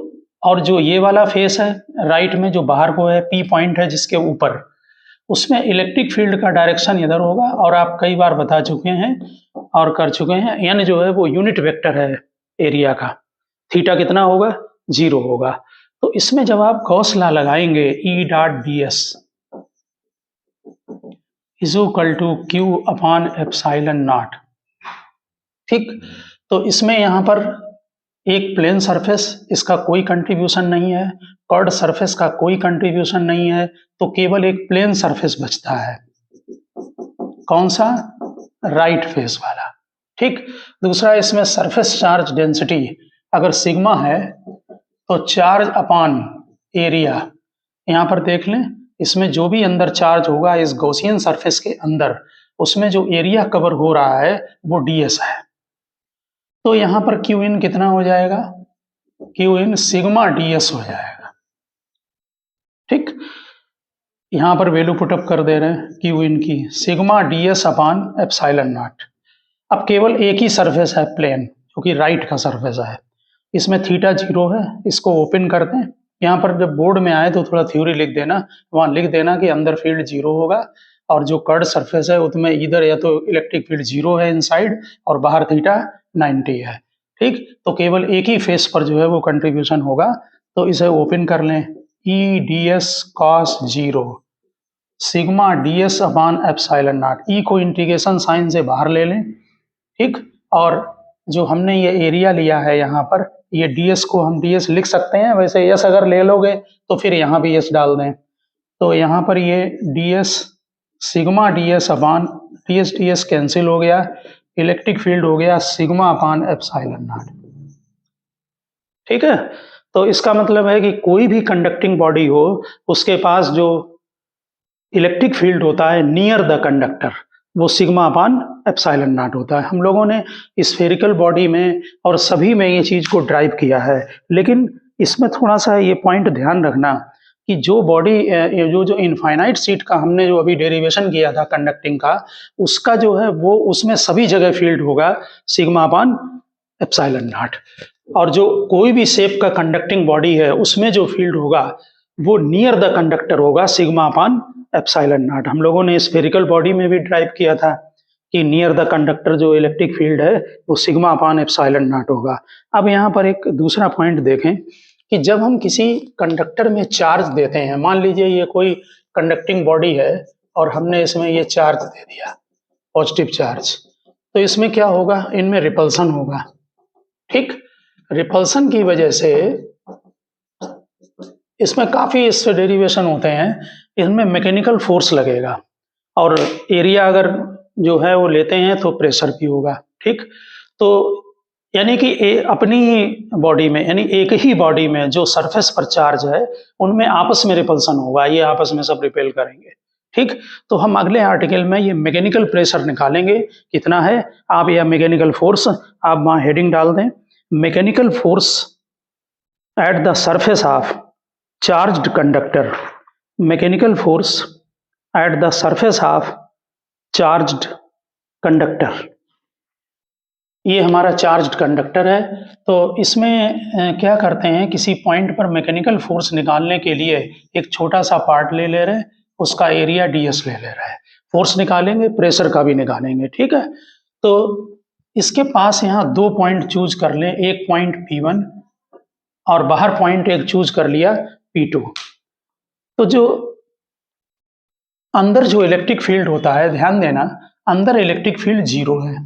और जो ये वाला फेस है राइट में, जो बाहर को है, पी पॉइंट है जिसके ऊपर, उसमें इलेक्ट्रिक फील्ड का डायरेक्शन इधर होगा। और आप कई बार बता चुके हैं और कर चुके हैं, एन जो है वो यूनिट वेक्टर है एरिया का, थीटा कितना होगा, जीरो होगा। तो इसमें जब आप गॉस लॉ लगाएंगे, E dot D S is equal to Q upon epsilon naught, ठीक। तो इसमें यहाँ पर एक प्लेन सरफेस, इसका कोई कंट्रीब्यूशन नहीं है, कर्व्ड सरफेस का कोई कंट्रीब्यूशन नहीं है, तो केवल एक प्लेन सरफेस बचता है, कौन सा, राइट फेस वाला, ठीक। दूसरा, इसमें सरफेस चार्ज डेंसिटी अगर सिग्मा है तो चार्ज अपान एरिया, यहाँ पर देख लें, इसमें जो भी अंदर चार्ज होगा इस गॉसियन सरफेस के अंदर, उसमें जो एरिया कवर हो रहा है वो ds है। तो यहाँ पर क्यू इन कितना हो जाएगा, क्यू इन सिग्मा ds हो जाएगा, ठीक। यहाँ पर वैल्यू पुटअप कर दे रहे हैं क्यू इन की, sigma ds upon epsilon naught. अब केवल एक ही सरफेस है प्लेन, जो कि राइट का सरफेस है, इसमें थीटा जीरो है, इसको ओपन करते हैं। यहाँ पर जब बोर्ड में आए तो थोड़ा थ्योरी लिख देना, वहाँ लिख देना कि अंदर फील्ड जीरो होगा, और जो कर्व्ड सरफेस है उसमें इधर या तो इलेक्ट्रिक फील्ड जीरो है इनसाइड और बाहर थीटा 90 है, ठीक। तो केवल एक ही फेस पर जो है वो कंट्रीब्यूशन होगा। तो इसे ओपन कर लें, E D S cos zero sigma ds upon epsilon naught, E को इंटीग्रेशन साइन से बाहर ले लें, ठीक। और जो हमने ये एरिया लिया है यहाँ पर, ये ds को हम ds लिख सकते हैं, वैसे s अगर ले लोगे तो फिर यहाँ भी s डाल दें। तो यहाँ पर ये ds सिग्मा ds अपान ds कैंसिल हो गया, इलेक्ट्रिक फील्ड हो गया सिग्मा अपान एप्सिलॉन नॉट, ठीक है। तो इसका मतलब है कि कोई भी कंडक्टिंग बॉडी हो उसके पास जो इलेक्ट्रिक फील्ड होता है नियर द कंडक्टर, वो सिग्मा अपान एप्सिलॉन नॉट होता है। हम लोगों ने स्फेरिकल बॉडी में और सभी में ये चीज़ को ड्राइव किया है, लेकिन इसमें थोड़ा सा ये पॉइंट ध्यान रखना कि जो बॉडी जो इनफाइनाइट सीट का हमने जो अभी डेरिवेशन किया था कंडक्टिंग का, उसका जो है वो उसमें सभी जगह फील्ड होगा सिग्मा अपान एप्सिलॉन नॉट। और जो कोई भी शेप का कंडक्टिंग बॉडी है उसमें जो फील्ड होगा वो नियर द कंडक्टर होगा सिग्मा अपान एप्सिलॉन नॉट। हम लोगों ने स्फेरिकल बॉडी में भी ड्राइव किया था कि नियर द कंडक्टर जो इलेक्ट्रिक फील्ड है वो सिग्मा अपान एप्सिलॉन नॉट होगा। अब यहाँ पर एक दूसरा पॉइंट देखें कि जब हम किसी कंडक्टर में चार्ज देते हैं, मान लीजिए ये कोई कंडक्टिंग बॉडी है और हमने इसमें ये चार्ज दे दिया, पॉजिटिव चार्ज, तो इसमें क्या होगा, इनमें रिपल्सन होगा। ठीक, रिपल्सन की वजह से इसमें काफ़ी इससे डेरिवेशन होते हैं, इसमें मैकेनिकल फोर्स लगेगा और एरिया अगर जो है वो लेते हैं तो प्रेशर भी होगा। ठीक, तो यानी कि अपनी ही बॉडी में, यानी एक ही बॉडी में जो सरफेस पर चार्ज है उनमें आपस में रिपल्सन होगा, ये आपस में सब रिपेल करेंगे। ठीक, तो हम अगले आर्टिकल में ये मैकेनिकल प्रेशर निकालेंगे कितना है। आप या मैकेनिकल फोर्स आप वहाँ हेडिंग डाल दें, mechanical force at the surface of charged conductor, mechanical force at the surface of charged conductor. ये हमारा चार्ज्ड कंडक्टर है। तो इसमें क्या करते हैं, किसी पॉइंट पर मैकेनिकल फोर्स निकालने के लिए एक छोटा सा पार्ट ले ले रहे हैं, उसका एरिया ds ले ले रहा है। फोर्स निकालेंगे, प्रेशर का भी निकालेंगे। ठीक है, तो इसके पास यहाँ दो पॉइंट चूज कर लें, एक पॉइंट P1 और बाहर पॉइंट एक चूज कर लिया P2। तो जो अंदर जो इलेक्ट्रिक फील्ड होता है, ध्यान देना, अंदर इलेक्ट्रिक फील्ड 0 है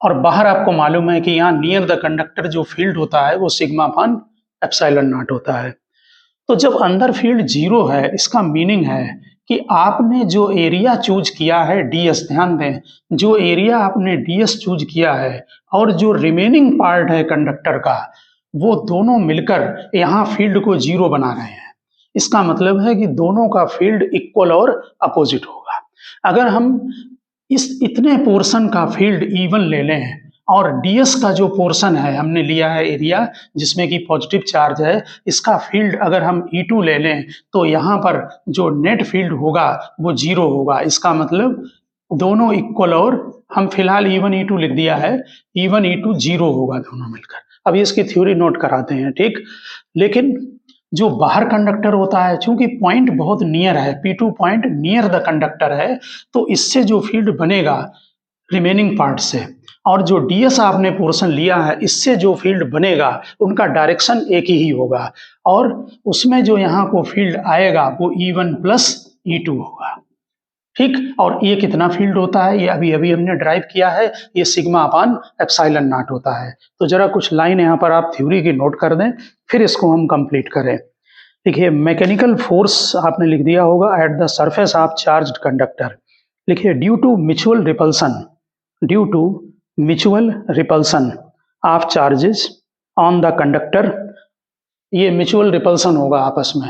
और बाहर आपको मालूम है कि यहाँ नियर द कंडक्टर जो फील्ड होता है वो सिग्मा अपान एप्सिलॉन नॉट होता है। तो जब अंदर फील्ड 0 है, इसका मीनिंग है कि आपने जो एरिया चूज किया है ds, ध्यान दें, जो एरिया आपने ds चूज किया है और जो रिमेनिंग पार्ट है कंडक्टर का, वो दोनों मिलकर यहाँ फील्ड को 0 बना रहे हैं। इसका मतलब है कि दोनों का फील्ड इक्वल और अपोजिट होगा। अगर हम इस इतने पोर्शन का फील्ड E1 ले लें और ds का जो पोर्शन है हमने लिया है एरिया जिसमें कि पॉजिटिव चार्ज है, इसका फील्ड अगर हम E2 ले लें तो यहाँ पर जो नेट फील्ड होगा वो 0 होगा। इसका मतलब दोनों इक्वल, और हम फिलहाल E1 E2 लिख दिया है, E1 E2 0 होगा दोनों मिलकर। अब इसकी थ्योरी नोट कराते हैं। ठीक, लेकिन जो बाहर कंडक्टर होता है, चूंकि पॉइंट बहुत नियर है, P2 point near the conductor है, तो इससे जो फील्ड बनेगा रिमेनिंग पार्ट से, और जो ds आपने पोर्शन लिया है इससे जो फील्ड बनेगा उनका डायरेक्शन एक ही होगा और उसमें जो यहाँ को फील्ड आएगा वो E1 प्लस E2 होगा। ठीक, और ये कितना फील्ड होता है, ये अभी अभी हमने ड्राइव किया है, ये सिग्मा अपान एप्सिलॉन नॉट होता है। तो जरा कुछ लाइन यहाँ पर आप थ्योरी की नोट कर दें, फिर इसको हम कंप्लीट करें। देखिए, मैकेनिकल फोर्स आपने लिख दिया होगा at the surface of charged conductor. लिखिए, due to mutual repulsion, due to mutual repulsion of charges on the conductor, ये म्यूचुअल रिपल्सन होगा आपस में,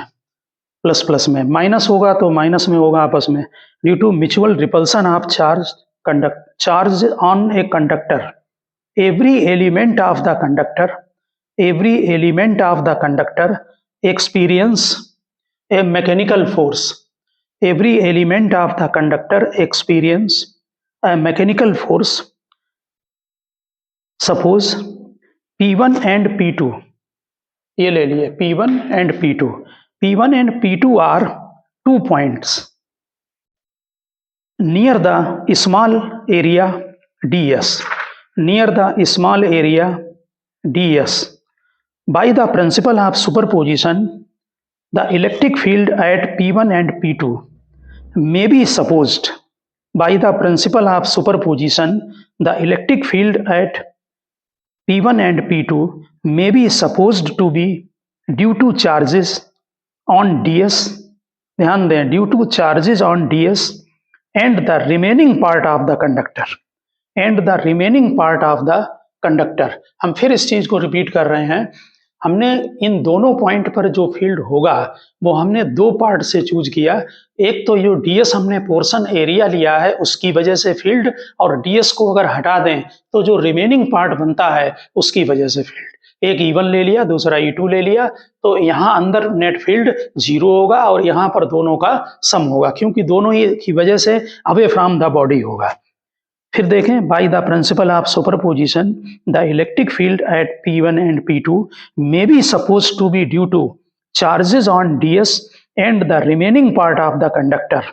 प्लस प्लस में, माइनस होगा तो माइनस में होगा आपस में। Due to mutual repulsion of charge on a conductor, every element of the conductor, every element of the conductor experience a mechanical force, every element of the conductor experience a mechanical force. Suppose P1 and P2, ये ले लिए P1 and P2, P1 and P2 are 2 points near the small area ds, near the small area ds. By the principle of superposition, the electric field at P1 and P2 may be supposed. By the principle of superposition, the electric field at P1 and P2 may be supposed to be due to charges on ds, ध्यान दें, due to charges on ds and the remaining part of the conductor, and the remaining part of the conductor. हम फिर इस चीज को repeat कर रहे हैं, हमने इन दोनों पॉइंट पर जो फील्ड होगा वो हमने दो पार्ट से चूज किया। एक तो जो ds हमने पोर्शन एरिया लिया है उसकी वजह से फील्ड, और ds को अगर हटा दें तो जो रिमेनिंग पार्ट बनता है उसकी वजह से फील्ड। एक E1 ले लिया, दूसरा E2 ले लिया, तो यहाँ अंदर नेट फील्ड 0 होगा और यहाँ पर दोनों का सम होगा, क्योंकि दोनों ही की वजह से अवे फ्रॉम द बॉडी होगा। फिर देखें, by the principle of superposition the electric field at P1 and P2 may be suppose to be due to charges on ds and the remaining part of the conductor,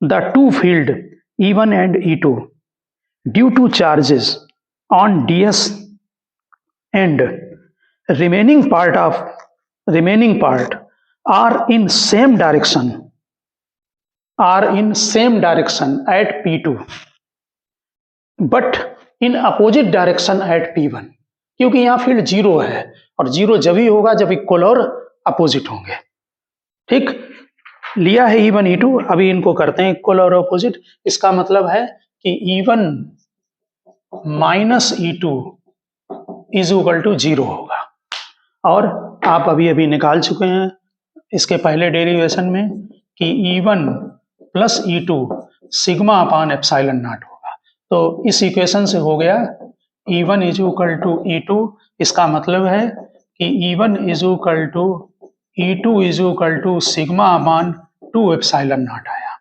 the two field E1 and E2 due to charges on ds and remaining part are in same direction at p2 but in opposite direction at p1, क्योंकि यहाँ field zero है और zero जब ही होगा जब equal और opposite होंगे। ठीक, लिया है E1 E2, अभी इनको करते हैं इक्वल और अपोजिट। इसका मतलब है कि E1 minus E2 is equal to zero होगा, और आप अभी अभी निकाल चुके हैं इसके पहले डेरिवेशन में कि E1 plus E2 sigma upon epsilon not होगा। तो इस इक्वेशन से हो गया E1 is equal to E2, इसका मतलब है कि E1 is equal to E2 is equal to sigma upon 2 epsilon naught आया।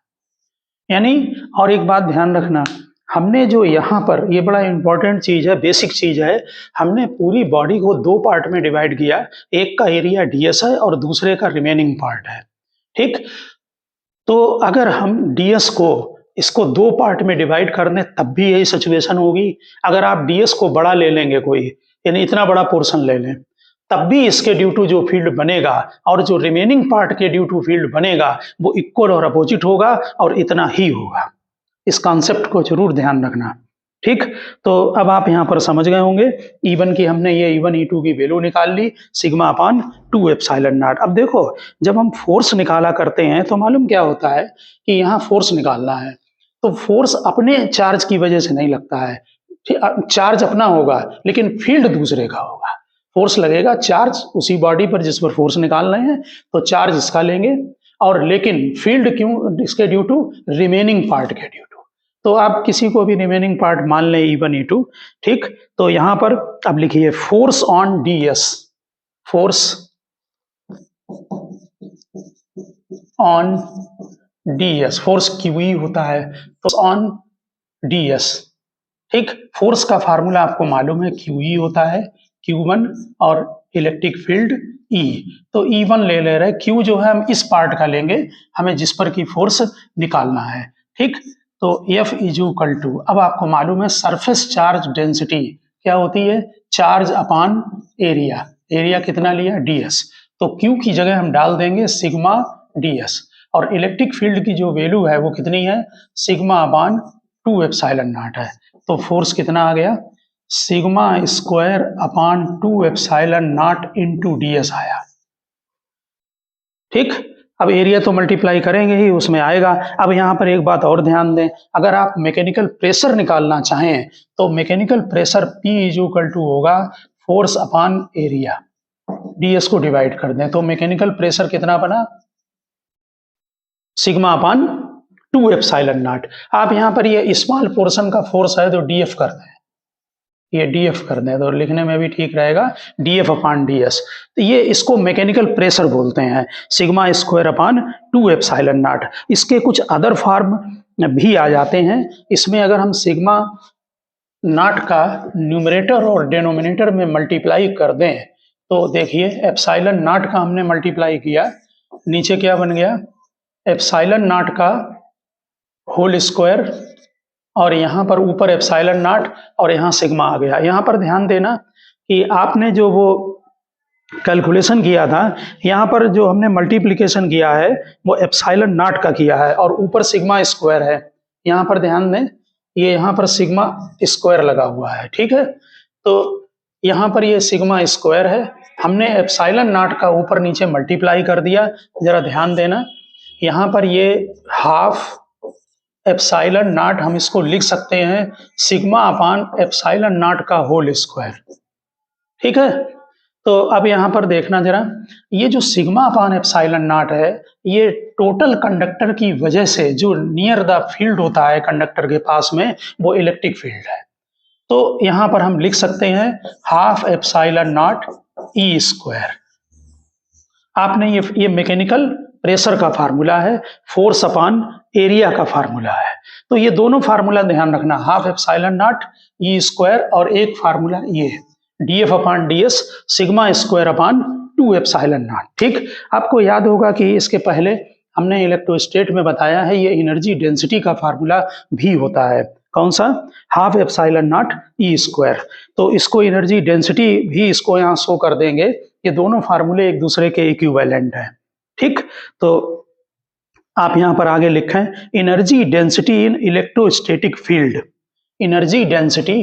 यानी, और एक बात ध्यान रखना, हमने जो यहाँ पर, ये बड़ा इंपॉर्टेंट चीज है, बेसिक चीज है, हमने पूरी बॉडी को दो पार्ट में डिवाइड किया, एक का एरिया ds है और दूसरे का रिमेनिंग पार्ट है। ठीक, तो अगर हम ds को इसको दो पार्ट में डिवाइड कर दें तब भी यही सिचुएशन होगी। अगर आप ds को बड़ा ले लेंगे, कोई यानी इतना बड़ा पोर्शन ले लें, तब भी इसके ड्यू टू जो फील्ड बनेगा और जो रिमेनिंग पार्ट के ड्यू टू फील्ड बनेगा वो इक्वल और अपोजिट होगा और इतना ही होगा। इस कॉन्सेप्ट को जरूर ध्यान रखना। ठीक, तो अब आप यहाँ पर समझ गए होंगे, E1 की हमने ये E1 E2 की वैल्यू निकाल ली, सिग्मा अपान 2 एप्सिलॉन नॉट। अब देखो, जब हम फोर्स निकाला करते हैं तो मालूम क्या होता है कि यहाँ फोर्स निकालना है, तो फोर्स अपने चार्ज की वजह से नहीं लगता है, चार्ज अपना होगा लेकिन फील्ड दूसरे का होगा। फोर्स लगेगा चार्ज उसी बॉडी पर जिस पर फोर्स निकाल रहे हैं, तो चार्ज इसका लेंगे, और लेकिन फील्ड क्यों, इसके ड्यू टू रिमेनिंग पार्ट के ड्यू टू। तो आप किसी को भी रिमेनिंग पार्ट मान लें E1 E2। ठीक, तो यहां पर अब लिखिए force on ds, force on ds, force QE होता है, तो ऑन ds। ठीक, फोर्स का फार्मूला आपको मालूम है, QE होता है Q1 और इलेक्ट्रिक फील्ड E, तो E1 ले रहे हैं, Q जो है हम इस पार्ट का लेंगे, हमें जिस पर की फोर्स निकालना है। ठीक, तो F इज इक्वल टू, अब आपको मालूम है सरफेस चार्ज डेंसिटी क्या होती है, चार्ज अपान एरिया, एरिया कितना लिया ds, तो Q की जगह हम डाल देंगे सिग्मा ds, और इलेक्ट्रिक फील्ड की जो वैल्यू है वो कितनी है, सिग्मा अपान 2 एप्सिलॉन नॉट है। तो फोर्स कितना आ गया, sigma square upon 2 epsilon not into ds आया। ठीक, अब एरिया तो मल्टीप्लाई करेंगे ही, उसमें आएगा। अब यहाँ पर एक बात और ध्यान दें, अगर आप मैकेनिकल प्रेशर निकालना चाहें तो mechanical pressure P is equal to होगा फोर्स अपान एरिया, ds को डिवाइड कर दें तो मैकेनिकल प्रेशर कितना बना, सिग्मा अपान 2 एप्सिलॉन नॉट। आप यहाँ पर ये स्मॉल पोर्शन का फोर्स है तो df कर दें, ये df कर दें तो लिखने में भी ठीक रहेगा, df अपान ds। तो ये इसको मैकेनिकल प्रेशर बोलते हैं, sigma square upon 2 epsilon not. इसके कुछ अदर फॉर्म भी आ जाते हैं, इसमें अगर हम सिग्मा नॉट का न्यूमरेटर और डिनोमिनेटर में मल्टीप्लाई कर दें तो देखिए एप्सिलॉन नॉट का हमने मल्टीप्लाई किया, नीचे क्या बन गया, एप्सिलॉन नॉट का होल स्क्वायर, और यहाँ पर ऊपर एप्सिलॉन नॉट और यहाँ सिग्मा आ गया। यहाँ पर ध्यान देना कि आपने जो वो कैलकुलेशन किया था, यहाँ पर जो हमने मल्टीप्लिकेशन किया है वो एप्सिलॉन नॉट का किया है और ऊपर सिग्मा स्क्वायर है। यहाँ पर ध्यान दें, ये यहाँ पर सिग्मा स्क्वायर लगा हुआ है। ठीक है, तो यहाँ पर ये सिग्मा स्क्वायर है, हमने एप्सिलॉन नॉट का ऊपर नीचे मल्टीप्लाई कर दिया। जरा ध्यान देना, यहाँ पर ये हाफ एप्सिलॉन नॉट हम इसको लिख सकते हैं सिग्मा अपान एप्सिलॉन नॉट का होल स्क्वायर। ठीक है, तो अब यहाँ पर देखना जरा, ये जो सिग्मा अपान एप्सिलॉन नॉट है ये टोटल कंडक्टर की वजह से जो नियर द फील्ड होता है कंडक्टर के पास में वो इलेक्ट्रिक फील्ड है। तो यहाँ पर हम लिख सकते हैं half epsilon naught E square. आपने ये मैकेनिकल प्रेशर का फार्मूला है, फोर्स अपान एरिया का फार्मूला है। तो ये दोनों फार्मूला ध्यान रखना, half epsilon naught E square और एक फार्मूला ये df अपान ds sigma square upon 2 epsilon naught. ठीक, आपको याद होगा कि इसके पहले हमने इलेक्ट्रोस्टेट में बताया है ये एनर्जी डेंसिटी का फार्मूला भी होता है। कौन सा, half epsilon naught E square. तो इसको एनर्जी डेंसिटी भी इसको यहाँ शो कर देंगे, ये दोनों फार्मूले एक दूसरे के इक्विवेलेंट हैं। ठीक, तो आप यहाँ पर आगे लिखें energy density in electrostatic field, energy density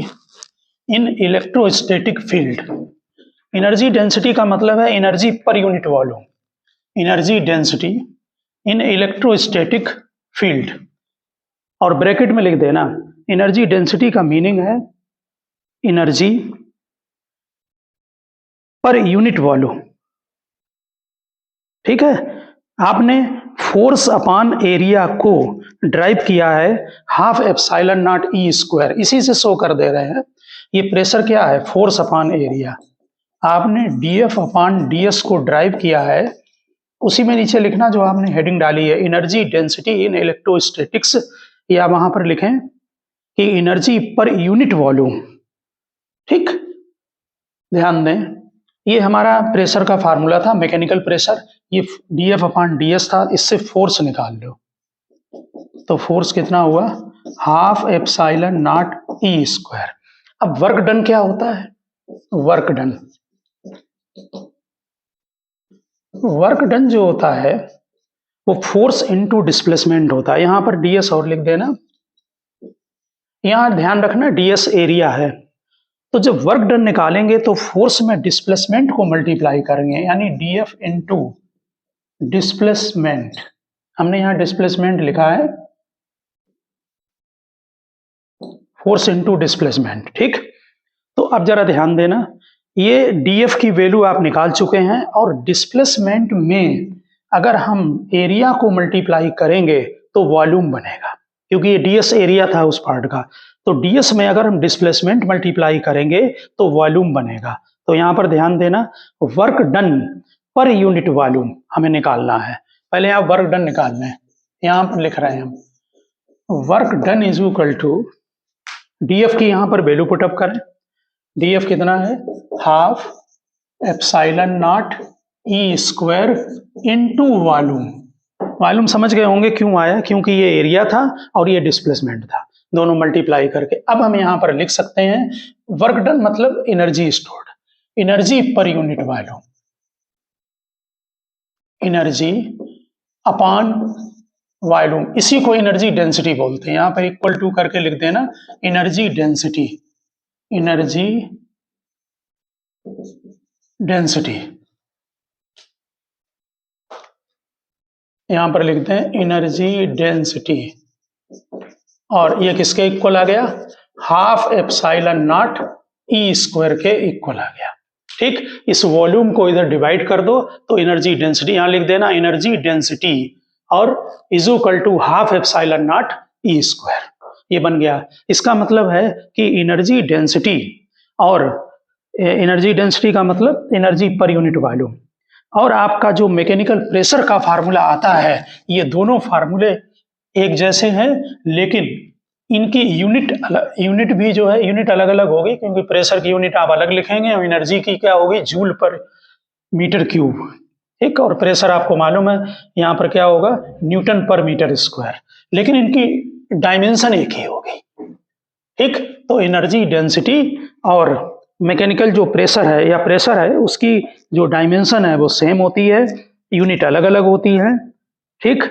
in electrostatic field. Energy density का मतलब है energy per unit volume, energy density in electrostatic field, और ब्रैकेट में लिख देना एनर्जी डेंसिटी का मीनिंग है एनर्जी पर यूनिट वॉल्यूम। ठीक है, आपने फोर्स अपॉन एरिया को ड्राइव किया है half epsilon naught E square, इसी से शो कर दे रहे हैं। ये प्रेशर क्या है, फोर्स अपॉन एरिया। आपने डीएफ अपॉन डीएस को ड्राइव किया है, उसी में नीचे लिखना जो आपने हेडिंग डाली है एनर्जी डेंसिटी इन इलेक्ट्रोस्टैटिक्स, या वहां पर लिखें कि एनर्जी पर यूनिट वॉल्यूम। ठीक, ध्यान दें ये हमारा प्रेशर का फार्मूला था, मैकेनिकल प्रेशर, ये डीएफ अपॉन डीएस था, इससे फोर्स निकाल लो। तो फोर्स कितना हुआ, half epsilon naught E square. अब वर्क डन क्या होता है, वर्क डन, वर्क डन जो होता है वो फोर्स इनटू डिस्प्लेसमेंट होता है। यहां पर डीएस और लिख देना, यहां ध्यान रखना डीएस एरिया है। तो जब वर्क डन निकालेंगे तो फोर्स में डिस्प्लेसमेंट को मल्टीप्लाई करेंगे, यानी डीएफ इनटू डिस्प्लेसमेंट। हमने यहां डिस्प्लेसमेंट लिखा है, फोर्स इनटू डिस्प्लेसमेंट। ठीक, तो अब जरा ध्यान देना, ये डीएफ की वैल्यू आप निकाल चुके हैं, और डिस्प्लेसमेंट में अगर हम एरिया को मल्टीप्लाई करेंगे तो वॉल्यूम बनेगा, क्योंकि ये डीएस एरिया था उस पार्ट का। तो डीएस में अगर हम डिस्प्लेसमेंट मल्टीप्लाई करेंगे तो वॉल्यूम बनेगा। तो यहां पर ध्यान देना, work done per unit volume हमें निकालना है। पहले यहां वर्क डन निकालना है, यहां पर लिख रहे हैं हम work done is equal to DF की यहां पर वैल्यू पुटअप करें, डीएफ कितना है, half epsilon naught E square into volume. Volume समझ गए होंगे क्यों आया, क्योंकि ये एरिया था और ये डिस्प्लेसमेंट था, दोनों मल्टीप्लाई करके। अब हम यहां पर लिख सकते हैं वर्क डन मतलब energy stored, energy per unit volume, energy upon volume, इसी को एनर्जी डेंसिटी बोलते हैं। यहां पर इक्वल टू करके लिख देना एनर्जी डेंसिटी, एनर्जी डेंसिटी, यहां पर लिखते हैं एनर्जी डेंसिटी, और ये किसके इक्वल आ गया, half epsilon naught E square के इक्वल आ गया। ठीक, इस वॉल्यूम को इधर डिवाइड कर दो तो एनर्जी डेंसिटी यहां लिख देना, एनर्जी डेंसिटी और is equal to half epsilon naught E square, ये बन गया। इसका मतलब है कि एनर्जी डेंसिटी, और एनर्जी डेंसिटी का मतलब एनर्जी पर यूनिट वॉल्यूम, और आपका जो मैकेनिकल प्रेशर का फार्मूला आता है, ये दोनों फार्मूले एक जैसे हैं, लेकिन इनकी यूनिट भी जो है यूनिट अलग अलग होगी, क्योंकि प्रेशर की यूनिट आप अलग लिखेंगे और एनर्जी की क्या होगी, जूल पर मीटर क्यूब। ठीक, और प्रेशर आपको मालूम है यहाँ पर क्या होगा, न्यूटन पर मीटर स्क्वायर, लेकिन इनकी डायमेंशन एक ही होगी। ठीक, तो एनर्जी डेंसिटी और मैकेनिकल जो प्रेशर है या प्रेशर है उसकी जो डायमेंशन है वो सेम होती है, यूनिट अलग अलग होती है। ठीक,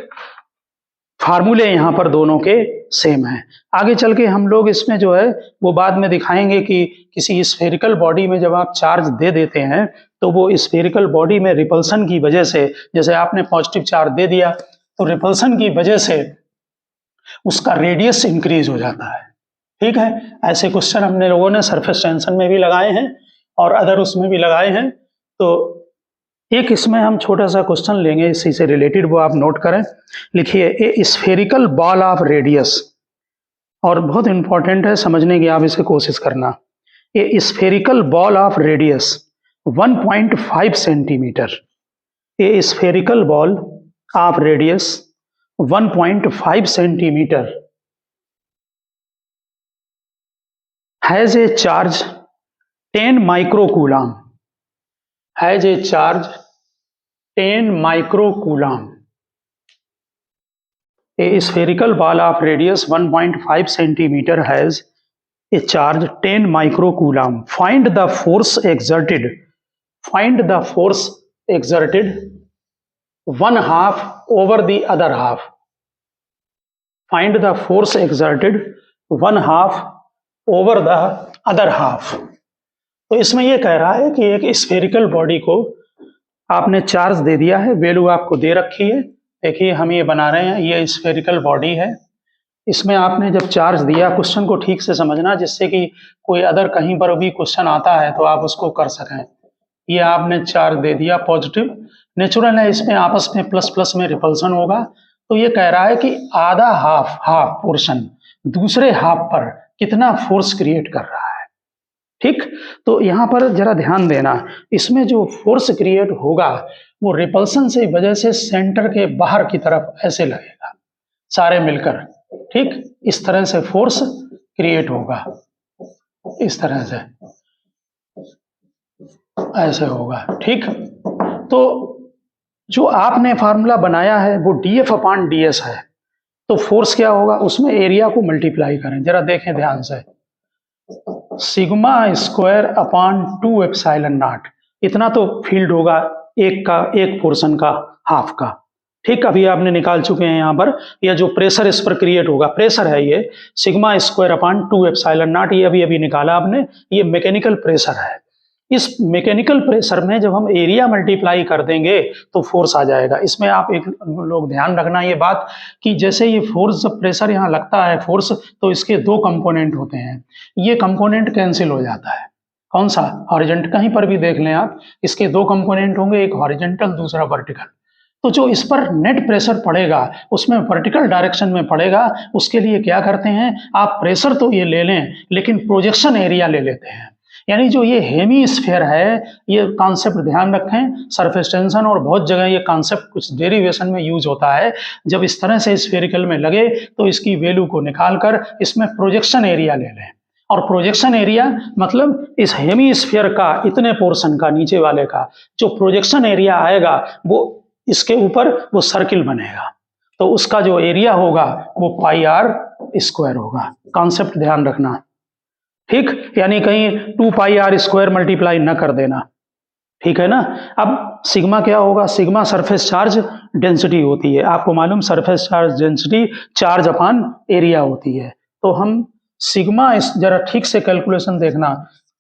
फार्मूले यहाँ पर दोनों के सेम हैं। आगे चल के हम लोग इसमें जो है वो बाद में दिखाएंगे कि किसी स्फेरिकल बॉडी में जब आप चार्ज दे देते हैं तो वो स्फेरिकल बॉडी में रिपल्सन की वजह से, जैसे आपने पॉजिटिव चार्ज दे दिया तो रिपल्सन की वजह से उसका रेडियस इंक्रीज हो जाता है। ठीक है, ऐसे क्वेश्चन हमने लोगों ने सरफेस टेंशन में भी लगाए हैं और अदर उसमें भी लगाए हैं। तो एक इसमें हम छोटा सा क्वेश्चन लेंगे इसी से रिलेटेड, वो आप नोट करें। लिखिए ए स्फेरिकल बॉल ऑफ रेडियस, और बहुत इंपॉर्टेंट है समझने की, आप इसे कोशिश करना। ए spherical ball of radius 1.5 centimetre, A spherical ball of radius 1.5 centimetre has a charge 10 microcoulomb, has a charge 10 microcoulomb A spherical ball of radius 1.5 centimetre has a charge 10 microcoulomb. Find the force exerted. Find the force exerted one half over the other half. Find the force exerted one half over the other half. तो इसमें यह कह रहा है कि एक spherical body को आपने चार्ज दे दिया है, वैल्यू आपको दे रखी है. देखिए हम ये बना रहे हैं, ये स्फेरिकल बॉडी है. इसमें आपने जब चार्ज दिया, क्वेश्चन को ठीक से समझना जिससे कि कोई अदर कहीं पर भी क्वेश्चन आता है तो आप उसको कर सकें. ये आपने चार्ज दे दिया पॉजिटिव, नेचुरल है, इसमें आपस में प्लस प्लस में रिपल्सन होगा. तो ये कह रहा है कि आधा हाफ पोर्शन दूसरे हाफ पर कितना फोर्स क्रिएट कर रहा है. ठीक, तो यहाँ पर जरा ध्यान देना, इसमें जो फोर्स क्रिएट होगा वो रिपल्सन से वजह से सेंटर के बाहर की तरफ ऐसे लगेगा सारे मिलकर. ठीक, इस तरह से फोर्स क्रिएट होगा, इस तरह से ऐसे होगा. ठीक, तो जो आपने फार्मूला बनाया है वो dF अपॉन ds है. तो फोर्स क्या होगा, उसमें एरिया को मल्टीप्लाई करें. जरा देखें ध्यान से, sigma square upon 2 epsilon not, इतना तो फील्ड होगा एक पोर्शन का, हाफ का. ठीक, अभी आपने निकाल चुके हैं यहाँ पर. यह जो प्रेशर इस पर क्रिएट होगा, प्रेशर है ये sigma square upon 2 epsilon not, ये अभी निकाला आपने. ये मैकेनिकल प्रेशर है. इस मैकेनिकल प्रेशर में जब हम एरिया मल्टीप्लाई कर देंगे तो फोर्स आ जाएगा. इसमें आप एक लोग ध्यान रखना ये बात कि जैसे ये फोर्स, जब प्रेशर यहाँ लगता है फोर्स, तो इसके दो कंपोनेंट होते हैं. ये कंपोनेंट कैंसिल हो जाता है. कौन सा, हॉरिजॉन्टल, कहीं पर भी देख लें आप, इसके दो कंपोनेंट होंगे, एक हॉरिजॉन्टल दूसरा वर्टिकल. तो जो इस पर नेट प्रेशर पड़ेगा उसमें वर्टिकल डायरेक्शन में पड़ेगा. उसके लिए क्या करते हैं, आप प्रेशर तो ये ले लें लेकिन प्रोजेक्शन एरिया ले लेते हैं. यानी जो ये हेमीस्फीयर है, ये कॉन्सेप्ट ध्यान रखें, सरफेस टेंशन और बहुत जगह ये कॉन्सेप्ट कुछ डेरिवेशन में यूज होता है. जब इस तरह से स्फेरिकल में लगे तो इसकी वैल्यू को निकालकर इसमें प्रोजेक्शन एरिया ले लें. और प्रोजेक्शन एरिया मतलब इस हेमीस्फीयर का इतने पोर्शन का, नीचे वाले का जो प्रोजेक्शन एरिया आएगा वो इसके ऊपर वो सर्किल बनेगा. तो उसका जो एरिया होगा वो पाई आर स्क्वायर होगा. कॉन्सेप्ट ध्यान रखना. ठीक, यानी कहीं 2 पाई आर स्क्वायर मल्टीप्लाई न कर देना. ठीक है ना. अब सिग्मा क्या होगा, सिग्मा सरफेस चार्ज डेंसिटी होती है. आपको मालूम surface charge density charge upon area होती है. तो हम सिग्मा, इस जरा ठीक से कैलकुलेशन देखना,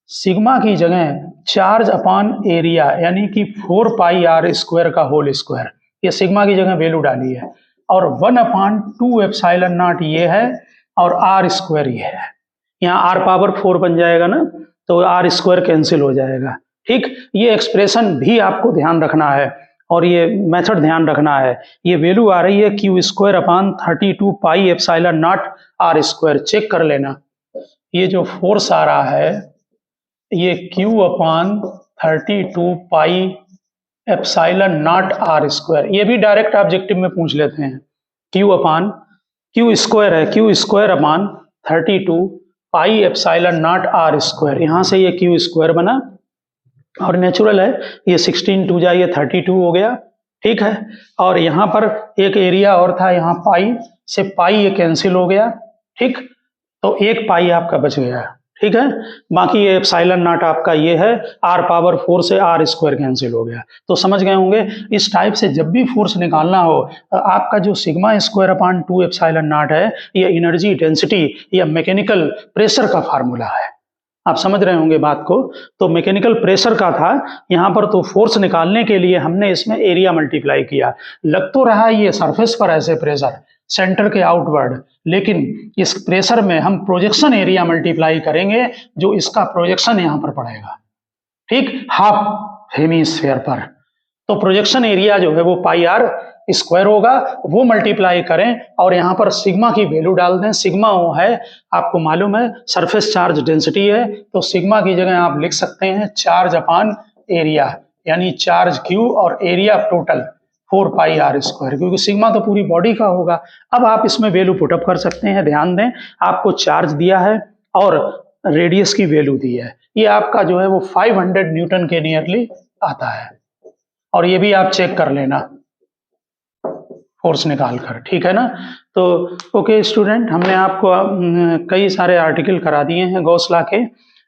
सिग्मा की जगह चार्ज अपॉन एरिया यानी कि 4 पाई आर स्क्वायर का होल स्क्वायर, ये सिग्मा की जगह वैल्यू डाली है. और 1/2 एप्सिलॉन नॉट ये है और आर स्क्वायर ये है. यहाँ आर पावर 4 बन जाएगा ना, तो आर स्क्वायर कैंसिल हो जाएगा. ठीक, ये एक्सप्रेशन भी आपको ध्यान रखना है और ये मेथड ध्यान रखना है. ये वैल्यू आ रही है Q square upon 32 pi epsilon naught R square. Check कर लेना, ये जो फोर्स आ रहा है ये Q upon 32 pi epsilon naught R square. ये भी डायरेक्ट ऑब्जेक्टिव में पूछ लेते हैं. क्यू स्क्वायर है, Q square upon 32 pi epsilon naught R square. यहाँ से ये क्यू स्क्वायर बना और नेचुरल है, ये 16 2 जा, ये 32 हो गया. ठीक है, और यहाँ पर एक एरिया और था, यहाँ पाई से पाई ये कैंसिल हो गया. ठीक, तो एक पाई आपका बच गया. ठीक है, बाकी ये एप्सिलॉन नॉट आपका ये है, आर पावर 4 से आर स्क्वायर कैंसिल हो गया. तो समझ गए होंगे. इस टाइप से जब भी फोर्स निकालना हो, आपका जो sigma square upon 2 epsilon not है, ये एनर्जी डेंसिटी या मैकेनिकल प्रेशर का फार्मूला है. आप समझ रहे होंगे बात को. तो मैकेनिकल प्रेशर का था यहाँ पर, तो फोर्स निकालने के लिए हमने इसमें एरिया मल्टीप्लाई किया. लग तो रहा है ये सरफेस पर ऐसे प्रेशर सेंटर के आउटवर्ड, लेकिन इस प्रेशर में हम प्रोजेक्शन एरिया मल्टीप्लाई करेंगे जो इसका प्रोजेक्शन यहाँ पर पड़ेगा. ठीक, हाफ हेमीस्फीयर पर. तो प्रोजेक्शन एरिया जो है वो पाई आर स्क्वायर होगा, वो मल्टीप्लाई करें और यहाँ पर सिग्मा की वैल्यू डाल दें. सिग्मा वो है, आपको मालूम है सरफेस चार्ज डेंसिटी है, तो सिग्मा की जगह आप लिख सकते हैं चार्ज अपॉन एरिया, यानी चार्ज क्यू और area total 4 pi R square, क्योंकि सिग्मा तो पूरी बॉडी का होगा. अब आप इसमें वैल्यू पुटअप कर सकते हैं. ध्यान दें, आपको चार्ज दिया है और रेडियस की वैल्यू दी है. ये आपका जो है वो 500 न्यूटन के नियरली आता है. और ये भी आप चेक कर लेना. फोर्स निकाल कर, ठीक है ना। तो ओके स्टूडेंट, हमने आपको कई सारे आर्टिकल करा दिए हैं गॉस लॉ के,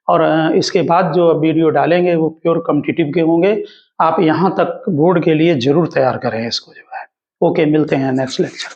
और इसके बाद जो वीडियो डालेंगे वो प्योर कॉम्पिटिटिव के होंगे। आप यहाँ तक बोर्ड के लिए जरूर तैयार करें इसको जो है। ओके, मिलते हैं नेक्स्ट लेक्चर।